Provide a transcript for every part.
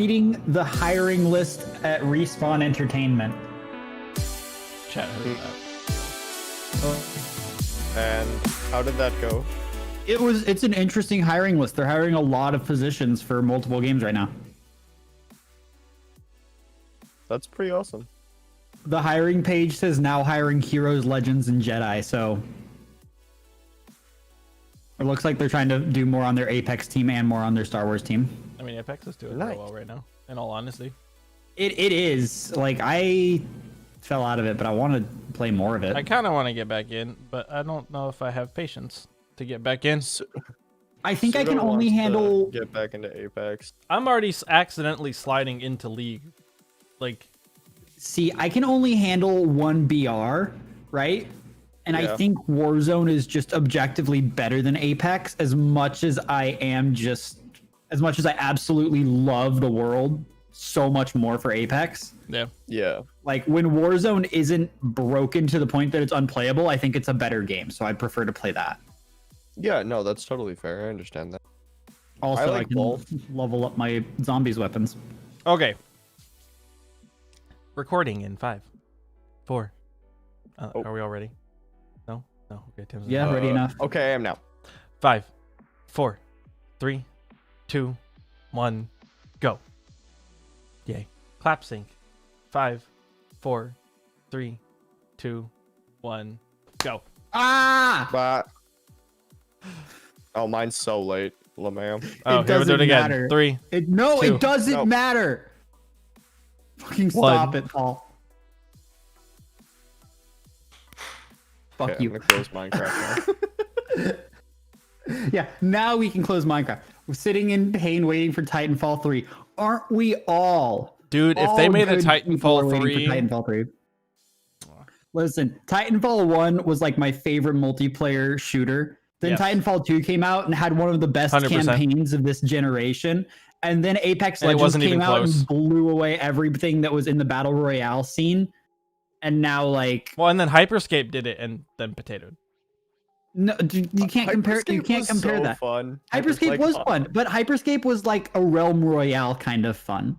reading the hiring list at Respawn Entertainment. Chat heard that. And how did that go? It's an interesting hiring list. They're hiring a lot of positions for multiple games right now. That's pretty awesome. The hiring page says now hiring heroes, legends, and Jedi, so it looks like they're trying to do more on their Apex team and more on their Star Wars team. I mean, Apex is doing Nice. real well right now, in all honesty. It is. Like, I fell out of it, but I want to play more of it. I kind of want to get back in, but I don't know if I have patience to get back in. I think I Suda can only wants to handle... get back into Apex. I'm already accidentally sliding into League. Like, See, I can only handle one BR, right? And I Yeah. think Warzone is just objectively better than Apex as much as I absolutely love the world so much more for Apex. yeah. Yeah. Like, when Warzone isn't broken to the point that it's unplayable, I think it's a better game, so I'd prefer to play that. Yeah, no, that's totally fair. I understand that. Also, I like can both. level up my zombies weapons. Okay. Recording in 5, 4. Oh. Are we all ready? No? No. Okay, Tim's Yeah, ready enough. Okay, I am now. 5, 4, 3, 2, 1, go. Yay. Clap sync. 5, 4, 3, 2, 1, go. Ah! But oh, mine's so late, Lamam. Oh, It here we do it doesn't again. matter. 3. No, 2. it doesn't Nope. matter. Fucking One. stop it, Paul. Fuck Okay, you. I'm gonna close Minecraft now. Yeah, now we can close Minecraft. We're sitting in pain waiting for Titanfall 3. Aren't we all? Dude, if they All made a good people are Titanfall waiting 3, for Titanfall 3. Listen, Titanfall 1 was like my favorite multiplayer shooter. Then Yes. Titanfall 2 came out and had one of the best 100%. campaigns of this generation. And then Apex And it Legends wasn't came even out close. and blew away everything that was in the Battle Royale scene. And now, like, well, and then Hyperscape did it and then potatoed. no, you can't compare. You Hyperscape can't was compare so that. Fun. Hyperscape Like, was fun, but Hyperscape was like a Realm Royale kind of fun.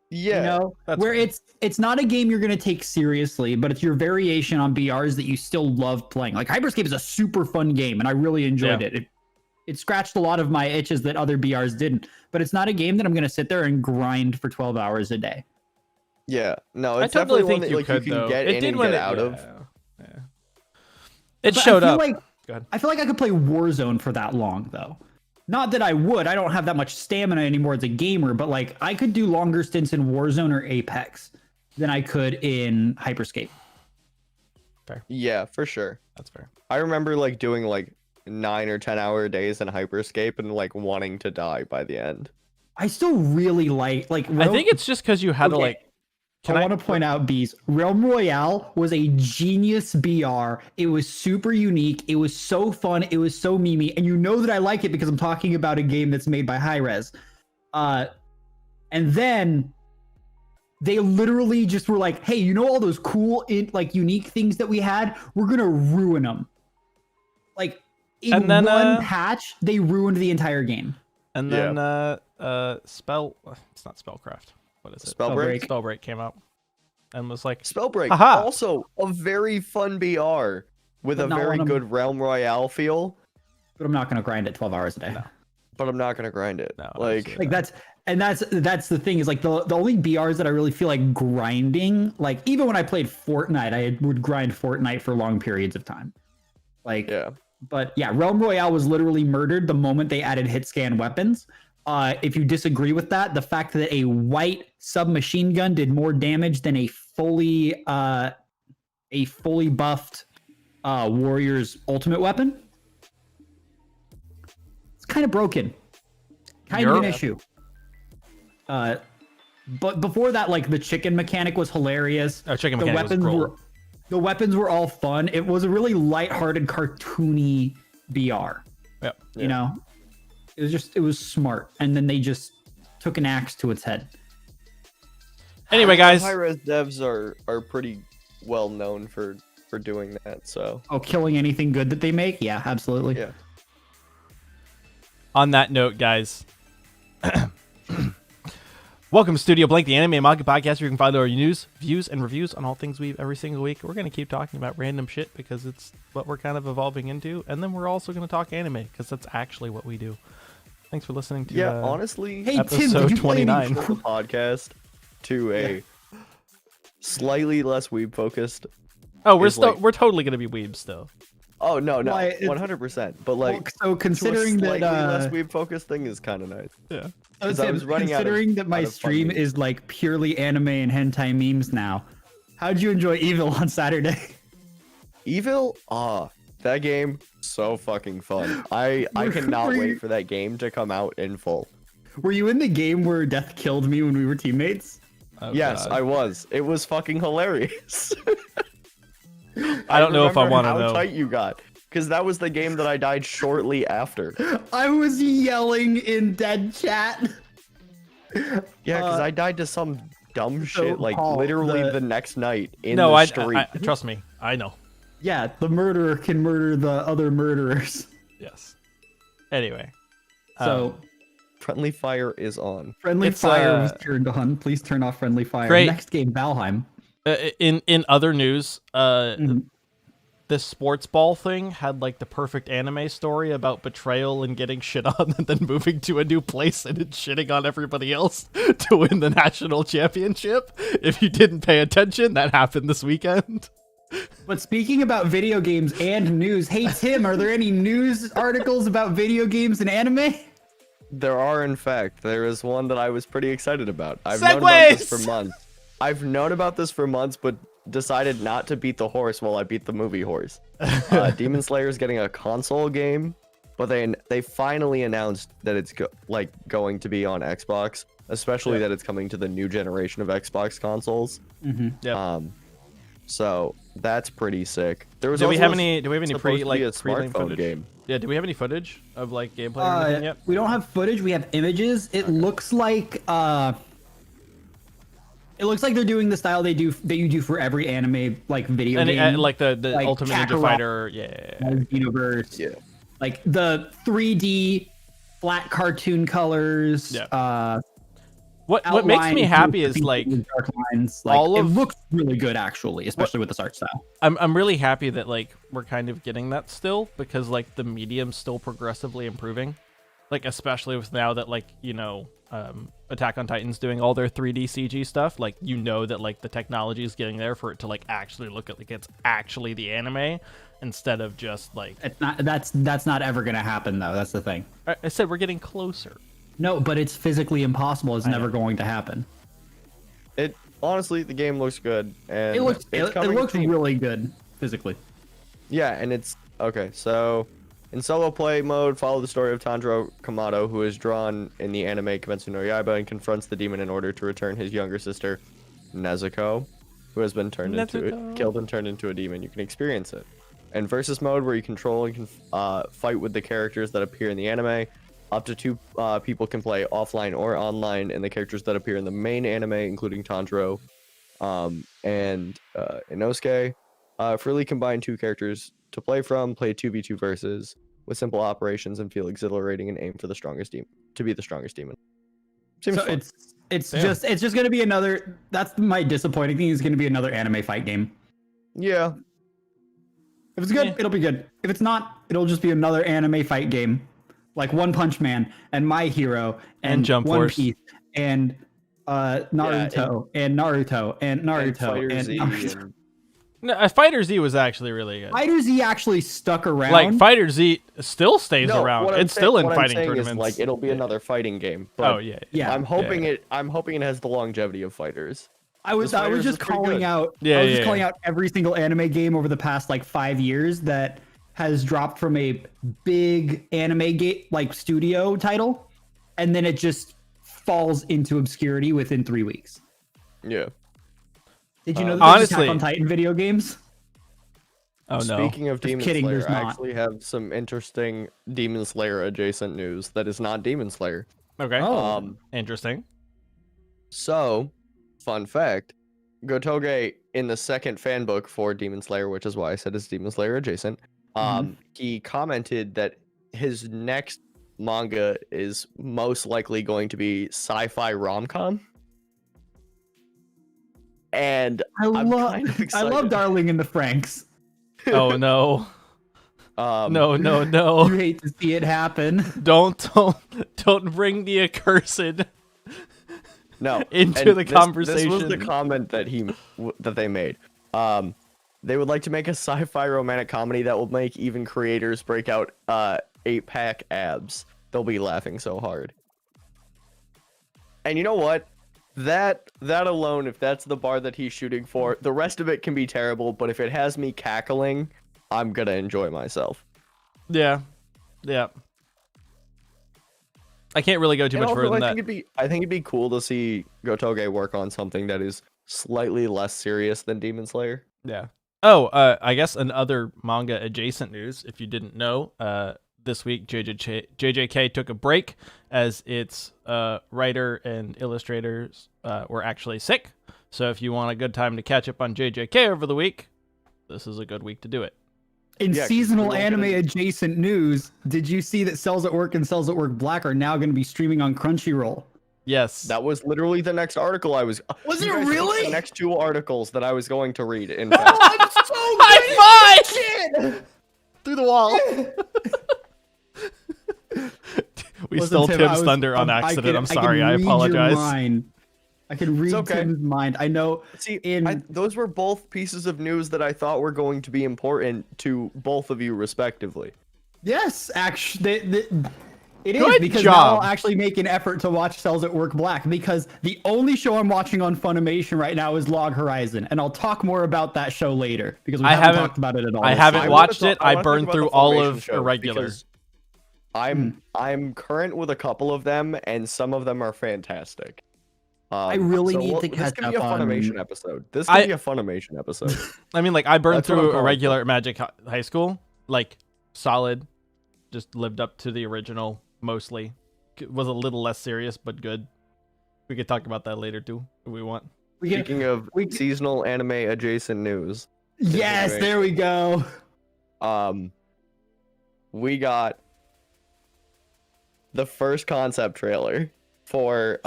Yeah. You know, that's where fair. it's not a game you're gonna take seriously, but it's your variation on BRs that you still love playing. Like Hyperscape is a super fun game, and I really enjoyed Yeah. it. It scratched a lot of my itches that other BRs didn't. But it's not a game that I'm gonna sit there and grind for 12 hours a day. Yeah. No, I it's totally definitely think one that you like could, you can though. get It in did and when get it, out of. yeah. It But showed I feel up. Like, Go ahead. I feel like I could play Warzone for that long, though. Not that I would. I don't have that much stamina anymore as a gamer, but like I could do longer stints in Warzone or Apex than I could in Hyperscape. Yeah, for sure. That's fair. I remember like doing like 9 or 10 hour days in Hyperscape and like wanting to die by the end. I still really like I think it's just because you had to Okay. like. Can I want to point out, Bees, Realm Royale was a genius BR. It was super unique. It was so fun. It was so memey. And you know that I like it because I'm talking about a game that's made by Hi-Rez. And then they literally just were like, hey, you know all those cool, unique things that we had? We're going to ruin them. Like, in And then, one patch, they ruined the entire game. And then it's not Spellcraft. What is it? Spellbreak. Spellbreak came out and was like, Spellbreak, Aha! also a very fun BR with But a not very one of- good Realm Royale feel, But I'm not going to grind it 12 hours a day. No. but I'm not gonna grind it. No, like, absolutely. That's the thing is like the only BRs that I really feel like grinding, like even when I played Fortnite, I would grind Fortnite for long periods of time. Like, yeah, but yeah, Realm Royale was literally murdered the moment they added hit scan weapons. If you disagree with that, the fact that a white submachine gun did more damage than a fully buffed warrior's ultimate weapon, it's kind of broken. Kind of an issue. But before that, like the chicken mechanic was hilarious. Oh, chicken The mechanic was weapons cool. were the weapons were all fun. It was a really lighthearted, cartoony BR. Yep. You know, it was smart, and then they just took an axe to its head. Anyway, guys, high-res devs are pretty well known for doing that. So Oh, killing anything good that they make? Yeah, absolutely. yeah, on that note, guys, Welcome to Studio Blank, the anime and manga podcast where you can find our news, views, and reviews on all things Weeb every single week. We're going to keep talking about random shit because it's what we're kind of evolving into. And then we're also going to talk anime because that's actually what we do. Thanks for listening to honestly, Hey, Tim, episode did you play any 29. the podcast to a slightly less Weeb focused. Oh, we're is still like- we're totally going to be Weeb still. Oh no, Why, it's- 100%. But like, so considering to a that slightly less Weeb focused thing is kind of nice. Yeah. 'Cause I was running out of- considering that my out of stream funding. is like purely anime and hentai memes now, how'd you enjoy Evil on Saturday? Evil, that game so fucking fun. I cannot Were you- wait for that game to come out in full. Were you in the game where Death killed me when we were teammates? Oh, Yes, God. I was. It was fucking hilarious. I don't know if I remember want to how know. tight you got, because that was the game that I died shortly after. I was yelling in dead chat. Yeah, because I died to some dumb so shit like Paul, literally the- the next night in No, the I street. trust me. I know. Yeah, the murderer can murder the other murderers. Yes. Anyway. So Friendly fire is on. friendly it's, fire was turned on. Please turn off friendly fire. Great. Next game, Valheim. In other news, Mhm. this sports ball thing had like the perfect anime story about betrayal and getting shit on and then moving to a new place and then shitting on everybody else to win the national championship. If you didn't pay attention, that happened this weekend. But speaking about video games and news, hey Tim, are there any news articles about video games and anime? There are, in fact, there is one that I was pretty excited about. I've known about this for Segways! months. I've known about this for months, but decided not to beat the horse while I beat the movie horse. Demon Slayer is getting a console game, but they finally announced that it's going to be on Xbox, especially that it's coming to the new generation of Xbox consoles. Yep. So that's pretty sick. There was Do we also have any supposed pre to like be a pre-link smartphone footage? game. Yeah, do we have any footage of like gameplay or anything yet? We don't have footage. We have images. It looks like they're doing the style that you do for every anime like video And game. like the like Ultimate Ninja Kakarot. Fighter, yeah. universe. Yeah. Like the 3D flat cartoon colors. Yeah. What makes me outline happy with is the like dark lines. Like, all it of- looks really good actually, especially with this art style. I'm really happy that like we're kind of getting that still because like the medium's still progressively improving. Like especially with now that like, you know, Attack on Titan's doing all their 3D CG stuff, like you know that like the technology is getting there for it to like actually look at like it's actually the anime instead of just like It's not that's not ever gonna happen though. That's the thing. I said we're getting closer. No, but it's physically impossible. It's never going to happen. It honestly, the game looks good, and It looks it's it coming looks to- really good physically. Yeah, and it's okay. So, in solo play mode, follow the story of Tanjiro Kamado, who is drawn in the anime Kimetsu no Yaiba and confronts the demon in order to return his younger sister, Nezuko, who has been killed and turned into a demon. You can experience it. And versus mode, where you control and can fight with the characters that appear in the anime. Up to 2 people can play offline or online, and the characters that appear in the main anime, including Tanjiro and Inosuke. Freely combine 2 characters to play from, play 2v2 versus with simple operations, and feel exhilarating and aim for the strongest demon to be the strongest demon. Seems So fun. it's Damn. just gonna be another. That's my disappointing thing. Is gonna be another anime fight game. Yeah, If it's good, Yeah. it'll be good. If it's not, it'll just be another anime fight game, like One Punch Man and My Hero And Jump One Force. Piece and Naruto and Naruto and and Naruto Fighter and Z Naruto. and No, Fighter Z was actually really good. Fighter Z actually stuck around. Like Fighter Z still stays No, around. what I'm It's still saying- in what I'm fighting saying is, tournaments. like it'll be another fighting game. But Oh yeah. Yeah. I'm hoping it has the longevity of fighters. I was This Fighters just is pretty calling good. out. Yeah, I was yeah, just calling yeah. out every single anime game over the past like 5 years that has dropped from a big anime game like studio title, and then it just falls into obscurity within 3 weeks. Yeah. Did you know that there's Honestly- Attack on Titan video games? Oh no. Speaking of Just Demon kidding, Slayer, there's I not. actually have some interesting Demon Slayer adjacent news that is not Demon Slayer. Okay. Oh. Interesting. So, fun fact, Gotoge in the second fan book for Demon Slayer, which is why I said it's Demon Slayer adjacent, he commented that his next manga is most likely going to be sci-fi rom-com. and I I'm love kind of I excited. love Darling in the Franks. Oh no. No, no, You no. hate to see it happen. Don't bring the accursed No, into and the This was conversation. the comment that they made. They would like to make a sci-fi romantic comedy that will make even creators break out 8-pack abs. They'll be laughing so hard. And you know what? That alone, if that's the bar that he's shooting for, the rest of it can be terrible, but if it has me cackling, I'm gonna enjoy myself. Yeah. I can't really go too And much also, further than I that. think it'd be cool to see Gotoge work on something that is slightly less serious than Demon Slayer. Yeah. Oh, I guess another manga adjacent news, if you didn't know, this week JJK took a break as its writer and illustrators were actually sick. So if you want a good time to catch up on JJK over the week, this is a good week to do it. In Yeah, 'cause seasonal we won't get anime into- adjacent news, did you see that Cells at Work and Cells at Work Black are now going to be streaming on Crunchyroll? Yes. That was literally the next article I was. Was You it guys took really? The next 2 articles that I was going to read. In fact, I'm so High good! five! Through the wall. We stole Tim, Tim's thunder on accident. I'm sorry. I read your apologize. mind. I can read okay. Tim's mind. I know. see, In those were both pieces of news that I thought were going to be important to both of you, respectively. yes, actually, it is Good because job. now I'll actually make an effort to watch Cells at Work Black because the only show I'm watching on Funimation right now is Log Horizon, and I'll talk more about that show later because we I haven't haven't- talked about it at all. I this haven't year. watched wanna it. talk- I wanna talk burned about through the all Funimation of shows Irregular. because I'm current with a couple of them, and some of them are fantastic. I really need to This catch can be a up on- Funimation episode. This can be a Funimation episode. I mean, like, I burned That's what I'm through calling Irregular at Magic High School. Like, solid. Just lived up to the original, mostly. Was a little less serious, but good. We could talk about that later, too, if we want. We can- Speaking of we- seasonal anime adjacent news, yes, there we go. we got the first concept trailer for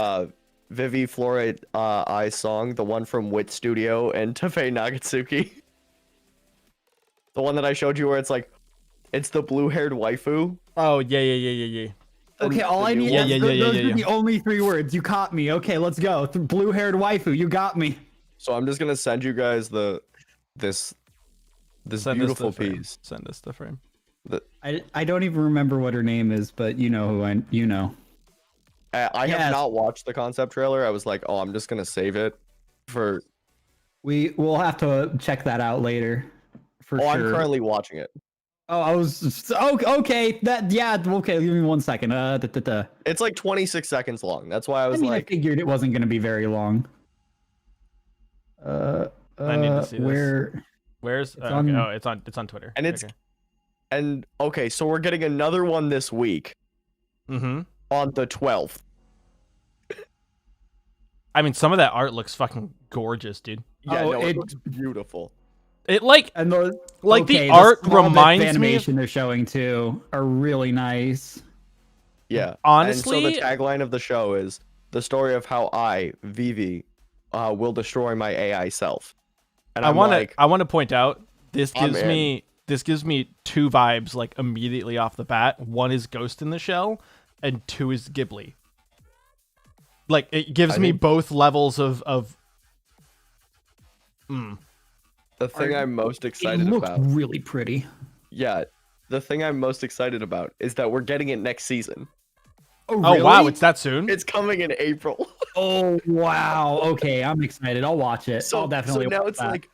Vivi Flora I's song, the one from Wit Studio and Tafei Nagatsuki. The one that I showed you where it's like, it's the blue-haired waifu. Oh, yeah. Okay, all I new need. one. Yeah, Those yeah. are the only 3 words. You caught me. Okay, let's go. Blue-haired waifu. You got me. So I'm just gonna send you guys this Send beautiful us the frame. piece. Send us the frame. I don't even remember what her name is, but you know who you know. I Yes. have not watched the concept trailer. I was like, oh, I'm just gonna save it for. We'll have to check that out later. For Oh, sure. I'm currently watching it. Oh, I was okay. Okay. Give me 1 second. It's like 26 seconds long. That's why I I was mean, I like, figured it wasn't going to be very long. I need to see this. where? Where's... It's on- Oh, it's on Twitter. and it's Okay. and okay, so we're getting another one this week Mm-hmm. on the 12th. I mean, some of that art looks fucking gorgeous, dude. Yeah, Oh, no, it it- looks beautiful. It, like... And those Like, okay, the art small bit of reminds me of... animation they're showing too are really nice. Yeah. Honestly... and so the tagline of the show is the story of how I, Vivi, will destroy my AI self. And I I'm want like, to point out this I'm gives me 2 vibes like immediately off the bat. One is Ghost in the Shell, and 2 is Ghibli. Like it gives me think- both levels of. the thing I'm most It excited looks about. really pretty. Yeah, the thing I'm most excited about is that we're getting it next season. Oh, Oh really? wow, it's that soon. It's coming in April. Oh wow. Okay, I'm excited. I'll watch it. So, I'll definitely. so now watch it's that. like,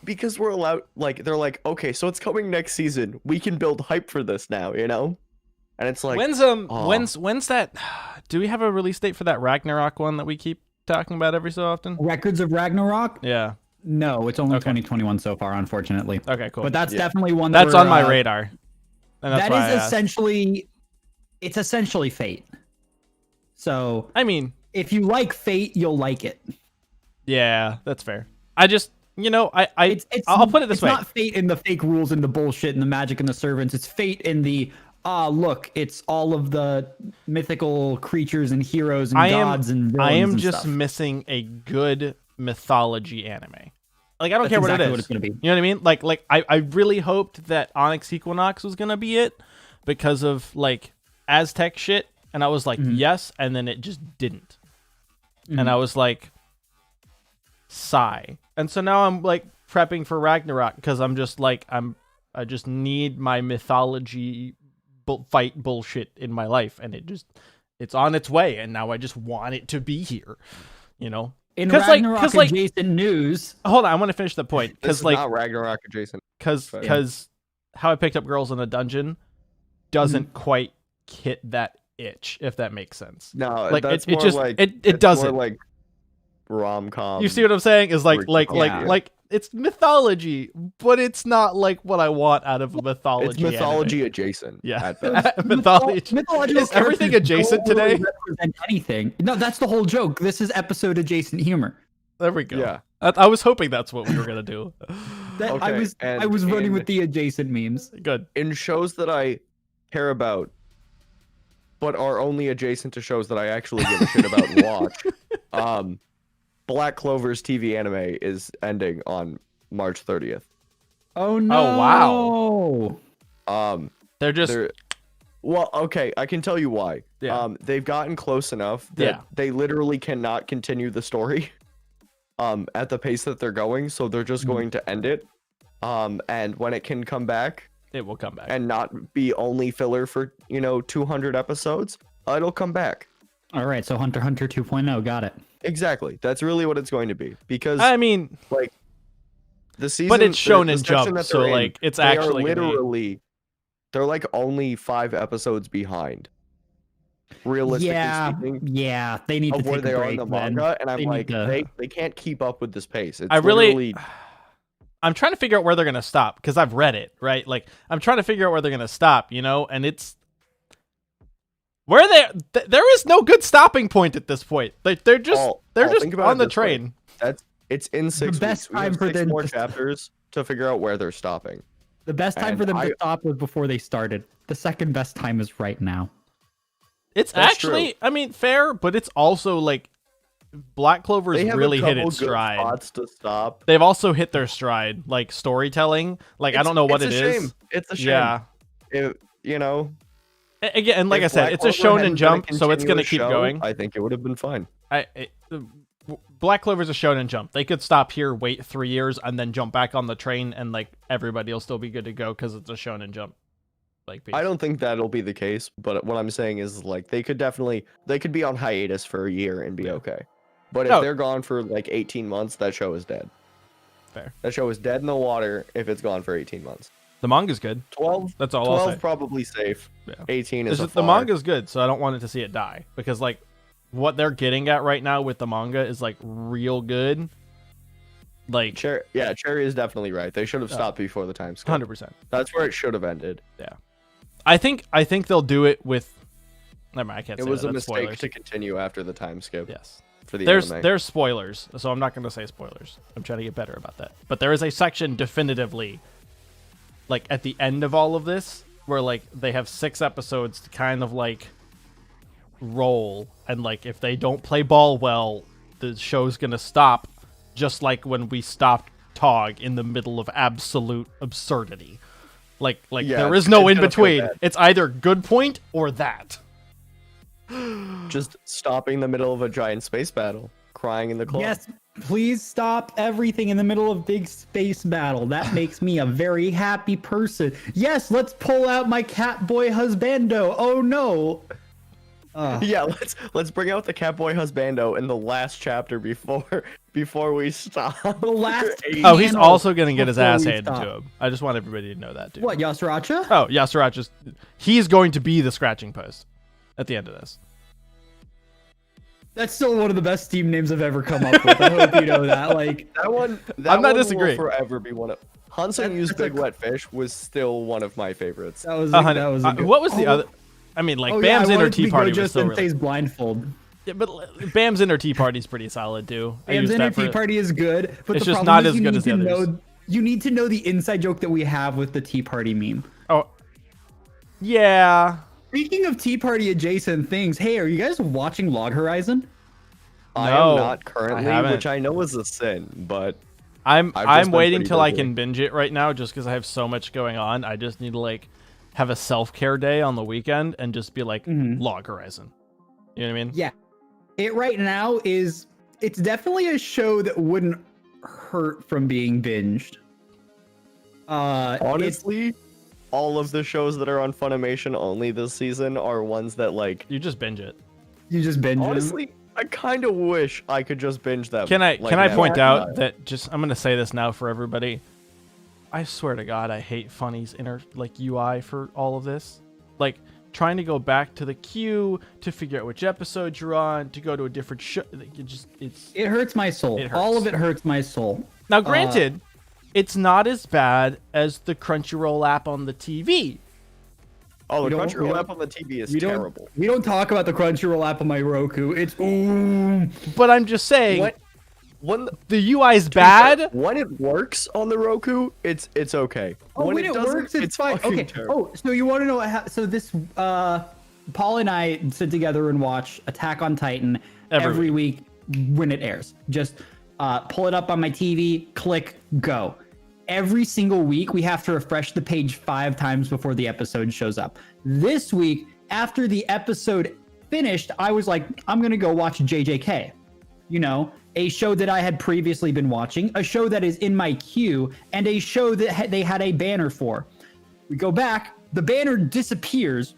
because we're allowed, like, they're like, okay, so it's coming next season. We can build hype for this now, you know? And it's like, when's oh. when's that? Do we have a release date for that Ragnarok one that we keep talking about every so often? Records of Ragnarok. Yeah. No, it's only Okay. 2021 so far, unfortunately. Okay, cool. But that's Yeah. definitely one That's we're, on my radar. And that's That why I is asked. essentially, it's essentially Fate. So I mean, if you like Fate, you'll like it. yeah, that's fair. I just, It's I'll put it this it's way. not Fate in the fake rules and the bullshit and the magic and the servants. It's Fate in the look, it's all of the mythical creatures and heroes and gods and villains I am and just stuff. missing a good mythology anime. Like, I don't That's care exactly what it what is. it's gonna be. You know what I mean? Like I really hoped that Onyx Equinox was gonna be it because of like Aztec shit, and I was like, yes, and then it just didn't. And I was like, sigh. And so now I'm like prepping for Ragnarok because I'm just like I just need my mythology fight bullshit in my life, and it's on its way, and now I just want it to be here, you know. In Ragnarok adjacent news. Hold on, I want to finish the point This because is like not Ragnarok adjacent. because how I picked up girls in a dungeon doesn't quite hit that itch, if that makes sense. No, like that's it more just like it doesn't. more like rom-com. You see what I'm saying? Is like Yeah. it's mythology, but it's not like what I want out of a mythology. It's mythology anime. adjacent. Yeah, At best. mythology. Mythological Is everything characters adjacent don't really today? represent anything. No, that's the whole joke. This is episode adjacent humor. There we go. Yeah. I was hoping that's what we were gonna do. That, Okay, I was running and- with the adjacent memes. Good. In shows that I care about, but are only adjacent to shows that I actually give a shit about and watch. Black Clover's TV anime is ending on March 30th. Oh no! wow. They're just Well, okay, I can tell you why. Yeah. They've gotten close enough that Yeah. they literally cannot continue the story at the pace that they're going, so they're just going to end it. And when it can come back it will come back. and not be only filler for, 200 episodes, it'll come back. All right, so Hunter x Hunter 2.0, got it. Exactly. That's really what it's going to be, because I mean, like the season, but it's Shonen the section Jump, that so they're in, like it's they actually are gonna be- literally they're like only 5 episodes behind, realistically speaking, yeah, they need to of where take they a are break. in the then. manga, and I'm They need like, to- they can't keep up with this pace. It's I really- literally- I'm trying to figure out where they're gonna stop because I've read it, right? Like I'm trying to figure out where they're gonna stop, and it's where there is no good stopping point at this point. They're just think about on it the this way. train. It's in 6 best weeks. We time have for 6 them more to- chapters to figure out where they're stopping. The best time And for them I- to stop was before they started. The second best time is right now. It's That's actually, I mean, fair, but it's also like Black Clover's They have really a hit couple its good stride. spots to stop. They've also hit their stride, like storytelling. Like I don't know what it it's is. a shame. It's a shame. Yeah. If Like I said, Black it's a Clover hadn't Shonen been a Jump, so it's gonna continuous keep show, going. I think it would have been fine. Black Clover's a Shonen Jump. They could stop here, wait 3 years, and then jump back on the train, and like everybody will still be good to go because it's a Shonen Jump. Like piece. I don't think that'll be the case, but what I'm saying is like they could be on hiatus for a year and be okay. But if No. they're gone for like 18 months, that show is dead. Fair. That show is dead in the water if it's gone for 18 months. The manga's good. 12, That's all I'll 12 say. probably safe. Yeah. 18 It's is a just the far. manga's good, so I don't want it to see it die because like what they're getting at right now with the manga is like real good. Like Cherry is definitely right. They should have stopped before the time skip. 100%. That's where it should have ended. I think they'll do it with. Never mind, I can't It say was that. a That's mistake spoilers. to continue after the time skip Yes. for the There's anime. spoilers, so I'm not going to say spoilers. I'm trying to get better about that. But there is a section definitively, like at the end of all of this, where like they have 6 episodes to kind of like roll, and like if they don't play ball well, the show's going to stop, just like when we stopped Tog in the middle of absolute absurdity. Like Yeah, there is no it's in gonna feel between. bad. It's either good point or that. Just stopping in the middle of a giant space battle, crying in the club. Yes, please stop everything in the middle of big space battle. That makes me a very happy person. Yes, let's pull out my Catboy husbando. Oh no. Yeah, let's bring out the Catboy husbando in the last chapter before we stop. The last Oh, he's panel also gonna get his before ass we handed stop. to him. I just want everybody to know that, too. What, Yasuracha? Oh, Yasura's he's going to be the scratching post at the end of this. That's still one of the best Steam names I've ever come up with. I hope you know that. Like, That one. I'm not one disagreeing. Will forever be one of Hansen Yu's Big Wet Fish was still one of my favorites. that was What was the other? I mean, like Bam's Inner Tea Party was still really. Blindfold. Yeah, but Bam's Inner Tea Party is pretty solid too. I Bam's used Inner that for Tea Party is good, but It's the just problem not is as you good need as to the others. know. You need to know the inside joke that we have with the Tea Party meme. Oh, yeah. Speaking of Tea Party adjacent things, hey, are you guys watching Log Horizon? I No, am not currently, haven't. which I know is a sin, but I'm I've just been waiting pretty till I busy. can binge it right now, just because I have so much going on. I just need to like have a self-care day on the weekend and just be like Log Horizon. You know what I mean? Yeah. It right now is, it's definitely a show that wouldn't hurt from being binged. Honestly, all of the shows that are on Funimation only this season are ones that like. You just binge it. You just binge them. Honestly, I kind of wish I could just binge them. Can I like, can I now. point out that just I'm gonna say this now for everybody. I swear to God, I hate Funny's inner like UI for all of this. Like trying to go back to the queue to figure out which episode you're on to go to a different show. It hurts my soul. It hurts. All of it hurts my soul. Now, granted, it's not as bad as the Crunchyroll app on the TV. Oh, the we don't- Crunchyroll app on the TV is We terrible. We don't talk about the Crunchyroll app on my Roku. It's But I'm just saying, What? When the UI is bad. when it works on the Roku, it's okay. when it doesn't, works, it's fine. fucking Okay. terrible. Oh, so you want to know how? So this, Paul and I sit together and watch Attack on Titan every week when it airs. Just pull it up on my TV, click, go. Every single week, we have to refresh the page 5 times before the episode shows up. This week, after the episode finished, I was like, I'm gonna go watch JJK. You know, a show that I had previously been watching, a show that is in my queue, and a show that they had a banner for. We go back, the banner disappears.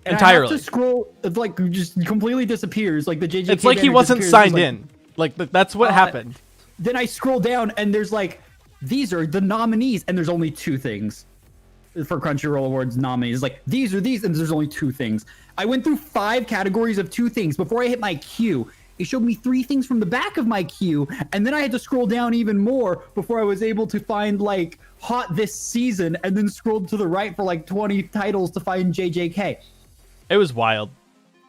And I Entirely. have to scroll, it like just completely disappears. Like the JJK It's like he banner wasn't disappears. signed It's like- in. Like that's what happened. Then I scroll down and there's like, these are the nominees, and there's only 2 things for Crunchyroll Awards nominees. Like, these are these, and there's only 2 things. I went through 5 categories of 2 things before I hit my queue. It showed me 3 things from the back of my queue, and then I had to scroll down even more before I was able to find like hot this season, and then scrolled to the right for like 20 titles to find JJK. It was wild.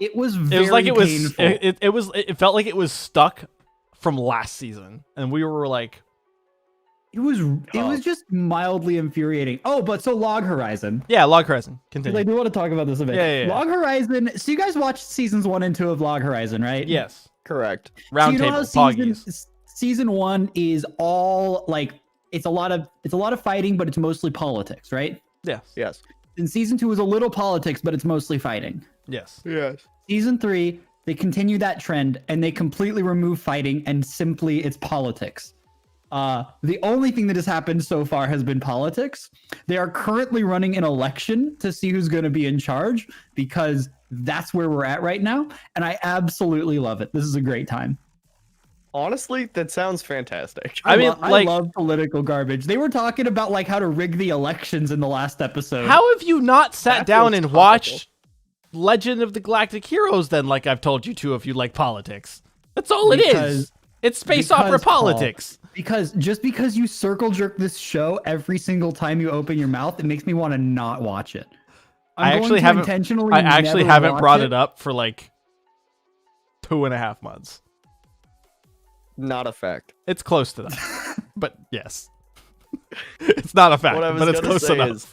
It was It very was like it was. painful. It felt like it was stuck from last season, and we were like, It was just mildly infuriating. Oh, but so Log Horizon. yeah, Log Horizon. 'Cause I Continue. do want to talk about this a bit. Yeah. Log Horizon. So you guys watched seasons 1 and 2 of Log Horizon, right? Yes. Correct. Round So you know table. how Poggies. season 1 is all like it's a lot of fighting, but it's mostly politics, right? Yes. Yes. And season 2 is a little politics, but it's mostly fighting. Yes. Yes. Season 3, they continue that trend and they completely remove fighting and simply it's politics. The only thing that has happened so far has been politics. They are currently running an election to see who's going to be in charge because that's where we're at right now. And I absolutely love it. This is a great time. Honestly, that sounds fantastic. I mean, I like- love political garbage. They were talking about like how to rig the elections in the last episode. How have you not sat That down feels and topical. watched Legend of the Galactic Heroes then, like I've told you to, if you like politics? That's all it is. Because- It's space opera Paul, politics. Because just because you circle jerk this show every single time you open your mouth, it makes me want to not watch it. I going actually to haven't. intentionally I actually never haven't watch brought it up for like 2.5 months. Not a fact. It's close to that, but yes, it's not a fact, What I was but it's gonna close say enough. is,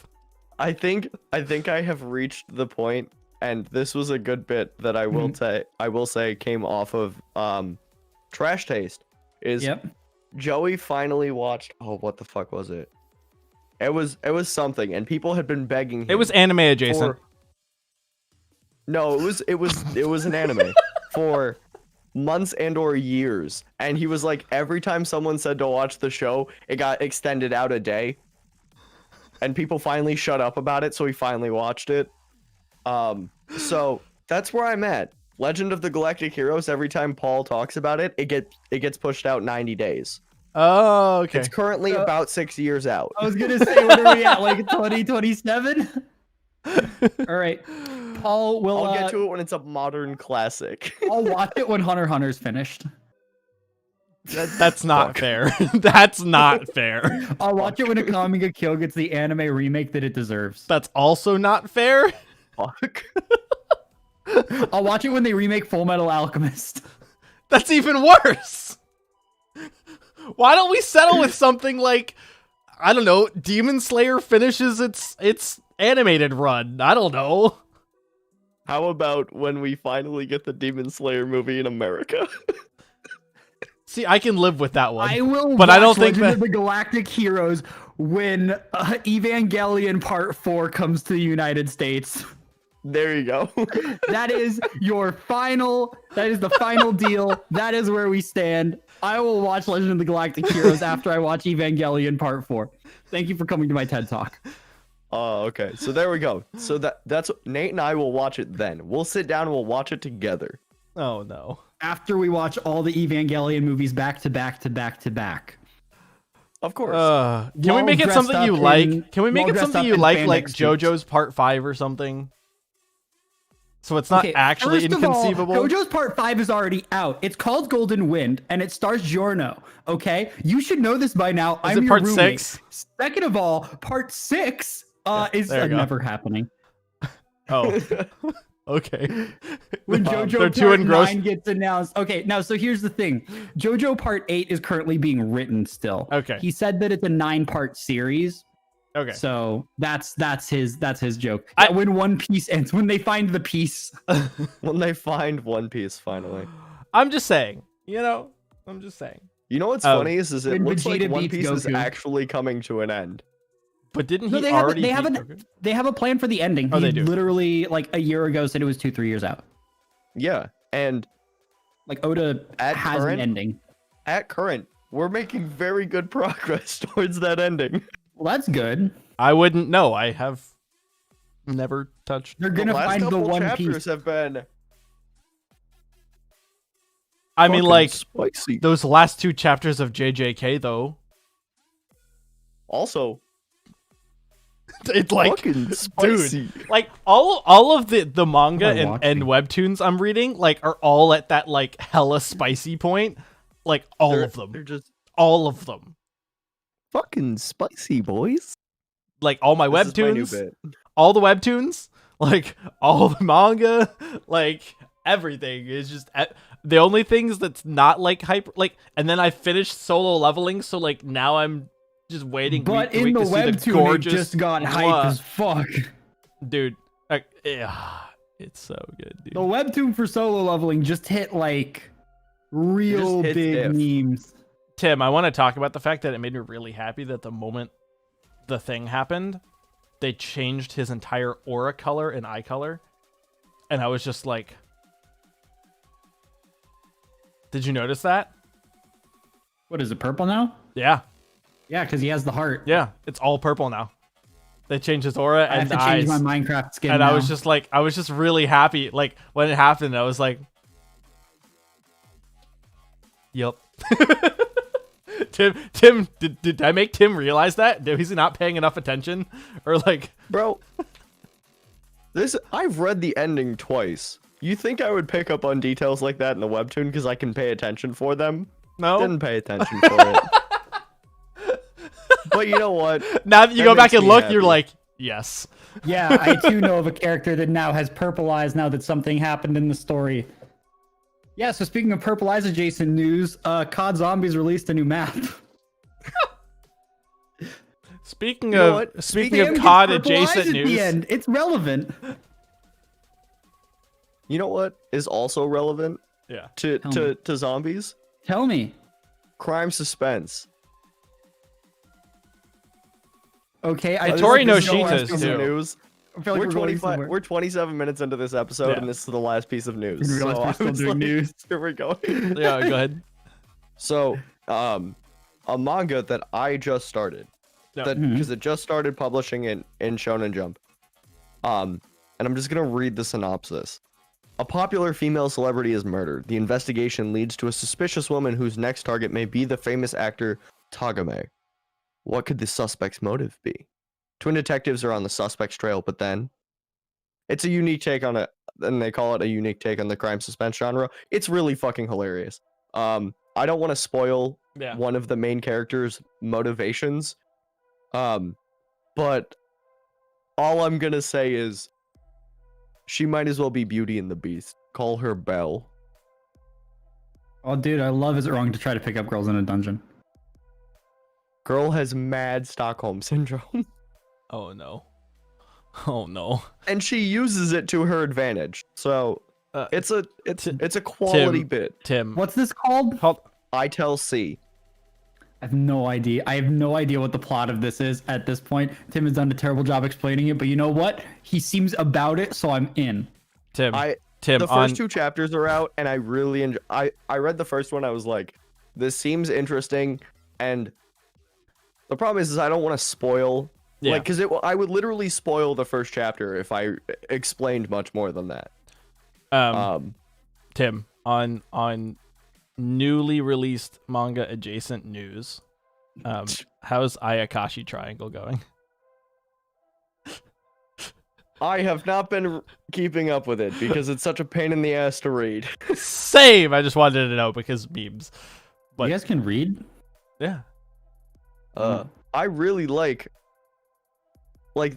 I think I have reached the point, and this was a good bit that I will say came off of Trash Taste. Is Yep. Joey finally watched? Oh, what the fuck was it? It was something, and people had been begging him. It was anime adjacent. No, it was an anime for months and or years, and he was like, every time someone said to watch the show, it got extended out a day, and people finally shut up about it, so he finally watched it. So that's where I'm at. Legend of the Galactic Heroes. Every time Paul talks about it, it gets pushed out 90 days. Oh, okay. It's currently about 6 years out. I was gonna say, what are we at? Like 2027? All right, Paul will. I'll get to it when it's a modern classic. I'll watch it when Hunter x Hunter's finished. That's not fair. That's not fair. I'll watch it when Akame ga Kill gets the anime remake that it deserves. That's also not fair. Fuck. I'll watch it when they remake Full Metal Alchemist. That's even worse. Why don't we settle with something like, I don't know, Demon Slayer finishes its animated run? I don't know. How about when we finally get the Demon Slayer movie in America? See, I can live with that one. I will but watch I don't think Legend that of the Galactic Heroes when Evangelion Part 4 comes to the United States. There you go. That is the final deal. That is where we stand. I will watch Legend of the Galactic Heroes after I watch Evangelion Part 4. Thank you for coming to my TED Talk. Oh, okay. So there we go. So that's Nate and I will watch it then. We'll sit down and we'll watch it together. Oh no. After we watch all the Evangelion movies back to back to back to back. Of course. Can we While make it dressed something you up like? in- Can we make while it dressed something up you in like spandex suits. JoJo's Part 5 or something? So it's not Okay, actually first of all, inconceivable. JoJo's Part 5 is already out. It's called Golden Wind, and it stars Giorno. Okay, you should know this by now. I'm it your Part roommate. 6? Second of all, Part 6 is there you go. never happening. Oh. Okay. When They're JoJo too Part engrossed. 9 gets announced. Okay, now so here's the thing. JoJo Part 8 is currently being written still. Okay. He said that it's a 9-part series. Okay. So that's his joke. I- When One Piece ends, when they find the piece. When they find One Piece finally. I'm just saying. I'm just saying. You know what's Oh. funny is it When looks like Vegeta One beats Piece is Goku. actually coming to an end. But didn't No, he they have already they have beat an Goku? they have a plan for the ending. Oh, He they do. literally like a year ago said it was 2-3 years out. Yeah, and Like Oda At has current- an ending. at current, we're making very good progress towards that ending. Well, that's good. I wouldn't know. I have never touched. They're The gonna last find the couple One chapters Piece. have been. I mean, fucking like spicy. those last 2 chapters of JJK though. Also, It's like, fucking spicy. like all of the manga What am I and webtoons I'm reading like are all at that like hella spicy point. Like all They're- of them. They're just All of them. fucking spicy, boys. Like all my This is my new webtoons, bit. all the webtoons, like all the manga, like everything is just the only things that's not like hyper like. And then I finished Solo Leveling, so like now I'm just waiting. But week to in week the to see webtoon, gorgeous, it just got hype Mwah. as fuck. Dude. Yeah, it's so good, dude. The webtoon for Solo Leveling just hit like real hits big diff. memes. Tim, I want to talk about the fact that it made me really happy that the moment the thing happened, they changed his entire aura color and eye color. And I was just like, did you notice that? What is it, purple now? Yeah. Yeah, because he has the heart. Yeah. It's all purple now. They changed his aura I have and to the change eyes. my Minecraft skin. And now. I was just really happy. Like when it happened, I was like, yep. Tim, did I make Tim realize that? Is he not paying enough attention? Or like, Bro, I've read the ending twice. You think I would pick up on details like that in the webtoon because I can pay attention for them? no. Didn't pay attention for it. But you know what? Now that you That go back makes and me look, happy. you're like, yes. Yeah, I too know of a character that now has purple eyes now that something happened in the story. Yeah, so speaking of purple eyes adjacent news, COD Zombies released a new map. Speaking You know of what? speaking Sam of gets COD purple eyes adjacent at the news, end. It's relevant. You know what is also relevant yeah. to Tell me. to zombies? Tell me. Crime suspense. Okay, I Tori feel like this is the Noshita last is piece too. of- News. I feel like We're we're going 25. somewhere. We're 27 minutes into this episode, Yeah. and this is the last piece of news. Didn't realize So we're I still was doing like, news. Here we go. Yeah, go ahead. So, a manga that I just started, Yeah. that Mhm. because it just started publishing in Shonen Jump. And I'm just gonna read the synopsis. A popular female celebrity is murdered. The investigation leads to a suspicious woman whose next target may be the famous actor Tagame. What could the suspect's motive be? Twin detectives are on the suspect's trail, but then it's a unique take on it, and they call it a unique take on the crime suspense genre. It's really fucking hilarious. I don't want to spoil Yeah. one of the main character's motivations, but all I'm gonna say is she might as well be Beauty and the Beast. Call her Belle. Oh, dude, I love Is It Wrong to try to pick up girls in a dungeon? Girl has mad Stockholm syndrome, Oh no. Oh no. and she uses it to her advantage. So Uh, it's a Ti- quality Tim. bit. Tim. What's this called? Hold. I tell C. I have no idea. I have no idea what the plot of this is at this point. Tim has done a terrible job explaining it, but you know what? He seems about it, so I'm in. Tim, The first 2 chapters are out, and I really enjoy. I read the first one. I was like, this seems interesting, and the problem is I don't want to spoil. Yeah. Like, because I would literally spoil the first chapter if I explained much more than that. Tim, on newly released manga adjacent news, how's Ayakashi Triangle going? I have not been keeping up with it because it's such a pain in the ass to read. Same. I just wanted to know because memes. But You guys can read? yeah, I really like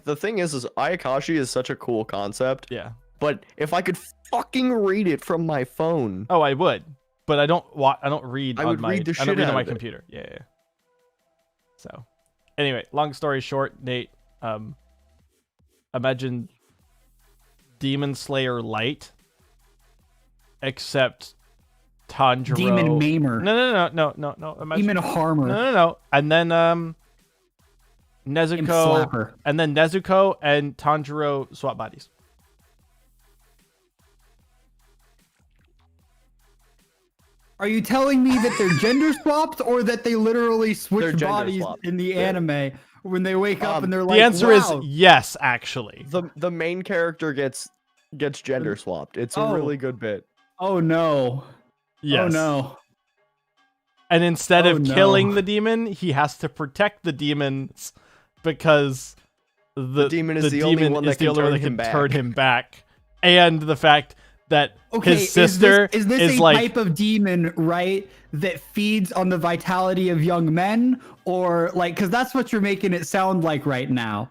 the thing is Ayakashi is such a cool concept, yeah. but if I could fucking read it from my phone. Oh, I would, but I don't read I on would my read the I don't shit read on out my of it. computer. Yeah. So, anyway, long story short, Nate, imagine Demon Slayer Light, except Tanjiro. Demon Maimer. No. Imagine, Demon Harmer. no. And then Imp Nezuko, Slapper. and then Nezuko and Tanjiro swap bodies. Are you telling me that they're gender swapped or that they literally They're switch gender bodies swapped. in the anime when they wake up and they're like, The answer wow. is yes, actually. The main character gets gender swapped. It's a Oh. really good bit. Oh no. Yes. Oh no. And instead Oh, of no. killing the demon, he has to protect the demons because the demon is the only one that can turn him back. turn him back. And the fact that Okay, his sister is this a like type of demon, right, that feeds on the vitality of young men? Or like, because that's what you're making it sound like right now.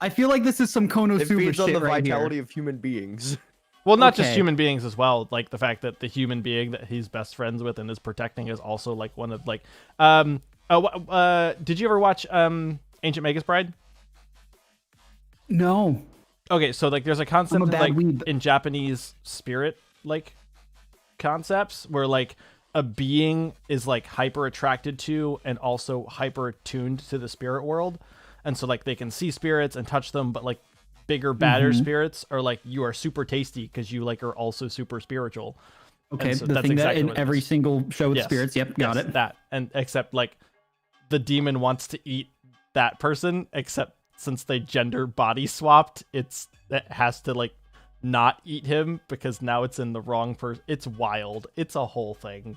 I feel like this is some It Konosuba feeds on shit the right vitality here. of human beings. well, not just okay. human beings as well. Like the fact that the human being that he's best friends with and is protecting is also like one of like did you ever watch Ancient Magus Bride? No. Okay, so like there's a concept I'm a of, bad like weeb. in Japanese spirit like concepts where like a being is like hyper attracted to and also hyper attuned to the spirit world, and so like they can see spirits and touch them, but like bigger, badder spirits are like you are super tasty because you like are also super spiritual. Okay, And so the that's thing exactly that what in it every is. single show with Yes. spirits. Yep, got Yes, it. that, and except like the demon wants to eat that person, except since they gender body swapped, it has to like not eat him because now it's in the wrong person. It's wild. It's a whole thing.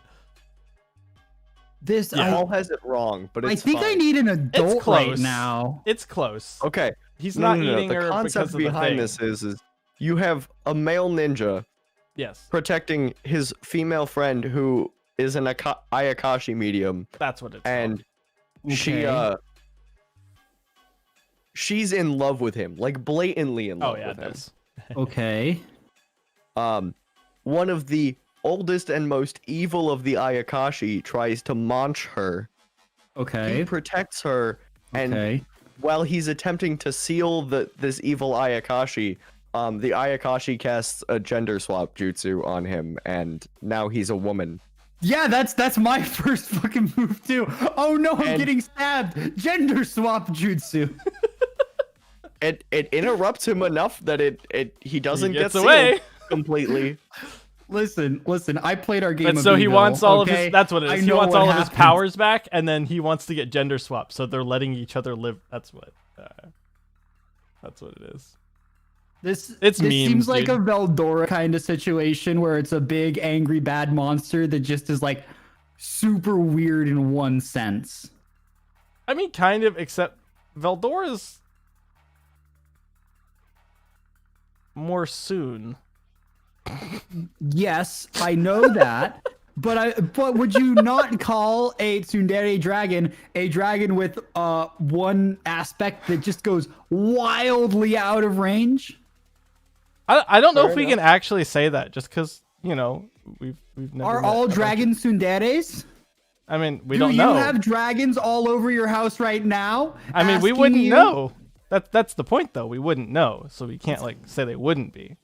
This Yeah. Paul has it wrong, but I it's think I fine. need an adult right close. now. It's close. Okay. He's No, not no, no. eating The her concept because of the behind thing. this is you have a male ninja Yes, protecting his female friend who is an Ayakashi medium, that's what it's and Okay. she's in love with him, like blatantly in called. love Oh yeah, with it him. does. Okay. One of the oldest and most evil of the Ayakashi tries to munch her. He Okay. protects her, and Okay. while he's attempting to seal this evil Ayakashi, the Ayakashi casts a gender swap jutsu on him, and now he's a woman. Yeah, that's my first fucking move too. Oh no, I'm And- getting stabbed. Gender swap jutsu. It interrupts him enough that he doesn't gets get away. sealed completely. Listen. I played our game. And of so he Evil, wants all of okay? his. That's what it I is. He know wants what all of his happens. powers back, and then he wants to get gender swapped. So they're letting each other live. That's what. That's what it is. This It's memes, seems like dude. a Veldora kind of situation where it's a big, angry, bad monster that just is like super weird in one sense. I mean, kind of, except Veldora's more soon. Yes, I know that. But would you not call a tsundere dragon a dragon with one aspect that just goes wildly out of range? I don't know Fair if we enough. can actually say that just because we've never Are met all a bunch dragons tsunderes? I mean, we Do don't you know. have dragons all over your house right now? I mean, we asking wouldn't you- know. That's the point, though. We wouldn't know, so we can't like say they wouldn't be.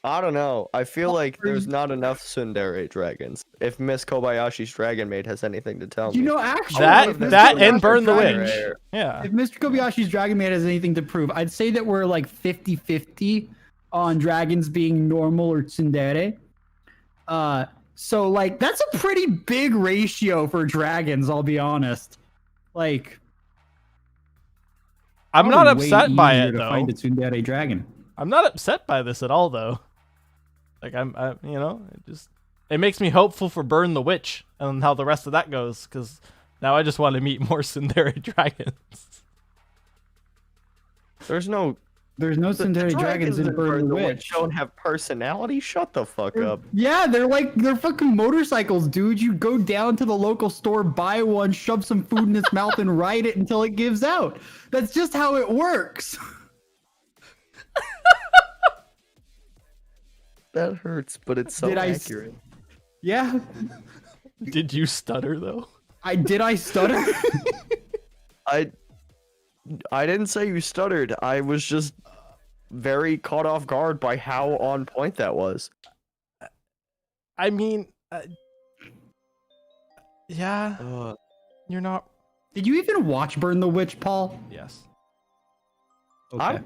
I don't know. I feel like there's not enough tsundere dragons. If Miss Kobayashi's Dragon Maid has anything to tell You me. know, actually, if Mr. that and Kobayashi's Burn the Dragon- Witch. Rare. Yeah. If Mr. Kobayashi's Dragon Maid has anything to prove, I'd say that we're like 50-50 on dragons being normal or tsundere. So like that's a pretty big ratio for dragons, I'll be honest. Like I'm not probably way upset by easier it to though. find a tsundere dragon. I'm not upset by this at all though. Like it makes me hopeful for Burn the Witch and how the rest of that goes, because now I just want to meet more tsundere dragons. There's no tsundere dragons in Burn the Witch. Don't have personality. Shut the fuck up. Yeah, they're fucking motorcycles, dude. You go down to the local store, buy one, shove some food in its mouth, and ride it until it gives out. That's just how it works. That hurts, but it's so accurate. Yeah. Did you stutter though? Did I stutter? I didn't say you stuttered. I was just very caught off guard by how on point that was. I mean, yeah, you're not. Did you even watch Burn the Witch, Paul? Yes. Okay.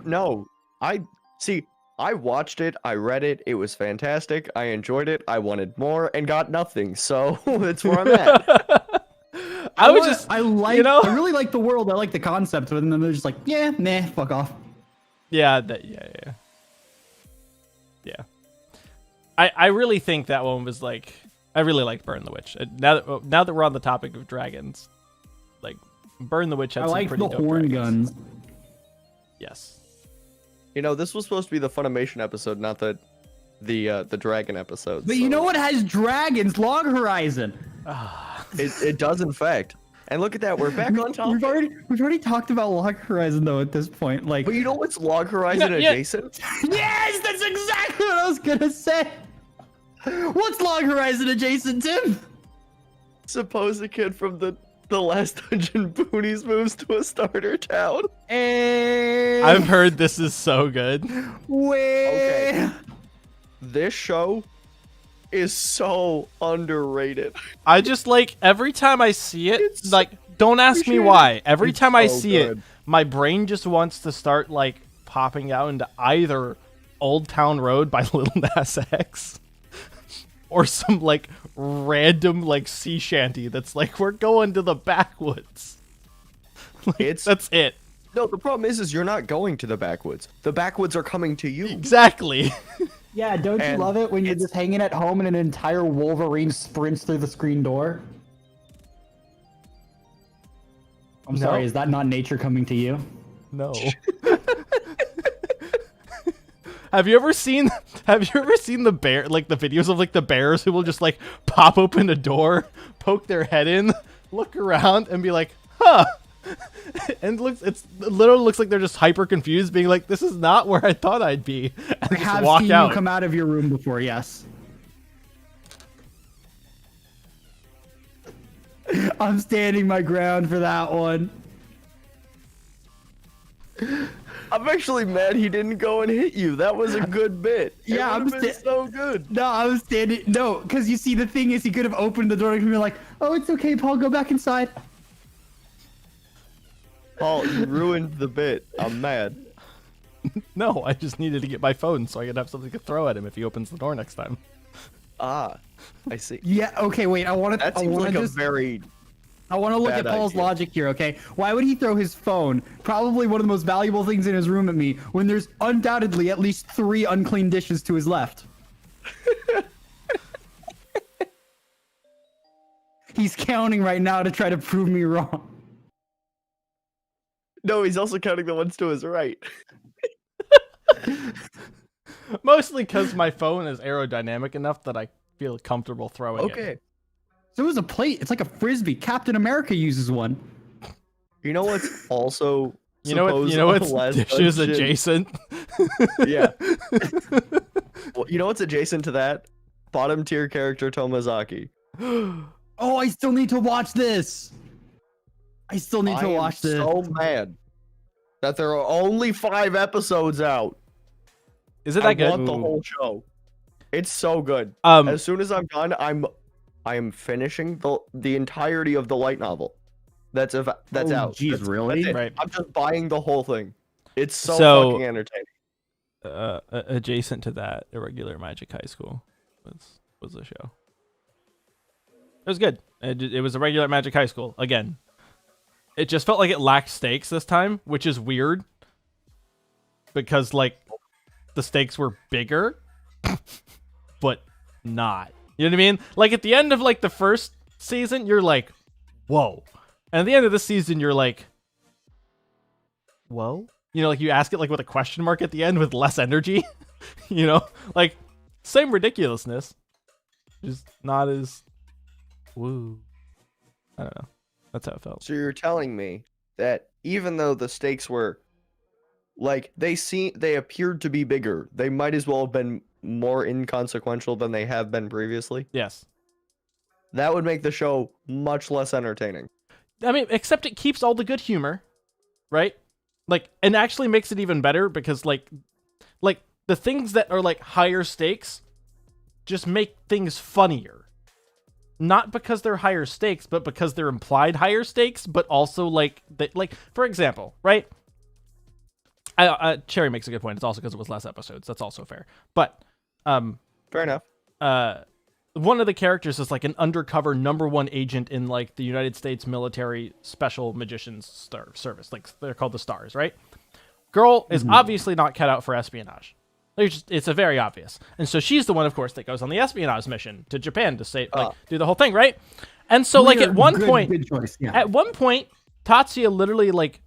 I watched it, I read it, it was fantastic, I enjoyed it, I wanted more, and got nothing, so that's where I'm at. I really like the world, I like the concept, but then they're just like, yeah, nah, fuck off. Yeah. I really think that one was like, I really liked Burn the Witch. Now that we're on the topic of dragons, like Burn the Witch had I some like pretty the dope horn dragons. guns. Yes. You know, this was supposed to be the Funimation episode, not the dragon episode. But you know what has dragons? Log Horizon. It does, in fact. And look at that, we're back on topic. We've already talked about Log Horizon though at this point. Like, But you know what's Log Horizon Yeah. adjacent? yes, that's exactly what I was gonna say. What's Log Horizon adjacent, Tim? Suppose a kid from the last Dungeon Boonies moves to a starter town. Hey, I've heard this is so good. Wait. This show is so underrated. I just like every time I see it, It's like don't ask me why. Every It's time I so see it, good. my brain just wants to start like popping out into either Old Town Road by Lil Nas X or some like random like sea shanty that's like we're going to the backwoods. Like, that's it. No, the problem is you're not going to the backwoods. The backwoods are coming to you. Exactly. Yeah, don't you And love it when you're just hanging at home and an entire Wolverine sprints through the screen door? I'm sorry, is that not nature coming to you? No. Have you ever seen the bear, like the videos of like the bears who will just like pop open a door, poke their head in, look around and be like, huh? And it literally looks like they're just hyper confused, being like, this is not where I thought I'd be. And I just have walk seen out. you come out of your room before, yes. I'm standing my ground for that one. I'm actually mad he didn't go and hit you. That was a good bit. Yeah, I'm been so good. No, I was standing. No, because you see, the thing is, he could have opened the door and be like, "Oh, it's okay, Paul. Go back inside." Paul, you ruined the bit. I'm mad. No, I just needed to get my phone so I could have something to throw at him if he opens the door next time. Ah, I see. Yeah. Okay. Wait. I want to. That I seems want like to a just. very I want to look at bad Paul's idea. logic here. Okay. Why would he throw his phone, probably one of the most valuable things in his room, at me when there's undoubtedly at least 3 unclean dishes to his left? He's counting right now to try to prove me wrong. No, he's also counting the ones to his right. Mostly because my phone is aerodynamic enough that I feel comfortable throwing it. Okay. So is a plate. It's like a frisbee. Captain America uses one. You know what's also You know what's Last dishes Dungeon? adjacent? Yeah. Well, you know what's adjacent to that? Bottom tier character Tomazaki. Oh, I still need to watch this. I still need to watch this. So mad that there are only 5 episodes out. Is it I that good? want the whole show. It's so good. Um, As soon as I'm done, I am finishing the entirety of the light novel. That's out. Jeez, That's really? it. Right. I'm just buying the whole thing. It's so So- fucking entertaining. Adjacent to that, Irregular Magic High School was the show. It was good. It was a regular Magic High School again. It just felt like it lacked stakes this time, which is weird because like the stakes were bigger, but not. You know what I mean? Like at the end of like the first season, you're like, whoa, and at the end of this season, you're like, whoa. You know, like you ask it like with a question mark at the end with less energy. You know, like same ridiculousness, just not as woo. I don't know. That's how it felt. So you're telling me that even though the stakes were like they appeared to be bigger, they might as well have been more inconsequential than they have been previously? Yes. That would make the show much less entertaining. I mean, except it keeps all the good humor, right? Like, and actually makes it even better because like the things that are like higher stakes just make things funnier. Not because they're higher stakes, but because they're implied higher stakes, but also like for example, right? Cherry makes a good point. It's also because it was less episodes. That's also fair. But Fair enough. one of the characters is like an undercover #1 agent in like the United States military special magicians service. Like they're called the Stars, right? Girl is obviously not cut out for espionage. It's a very obvious. And so she's the one, of course, that goes on the espionage mission to Japan to say, like, do the whole thing, right? And so, like, at one point, Tatsuya literally, like,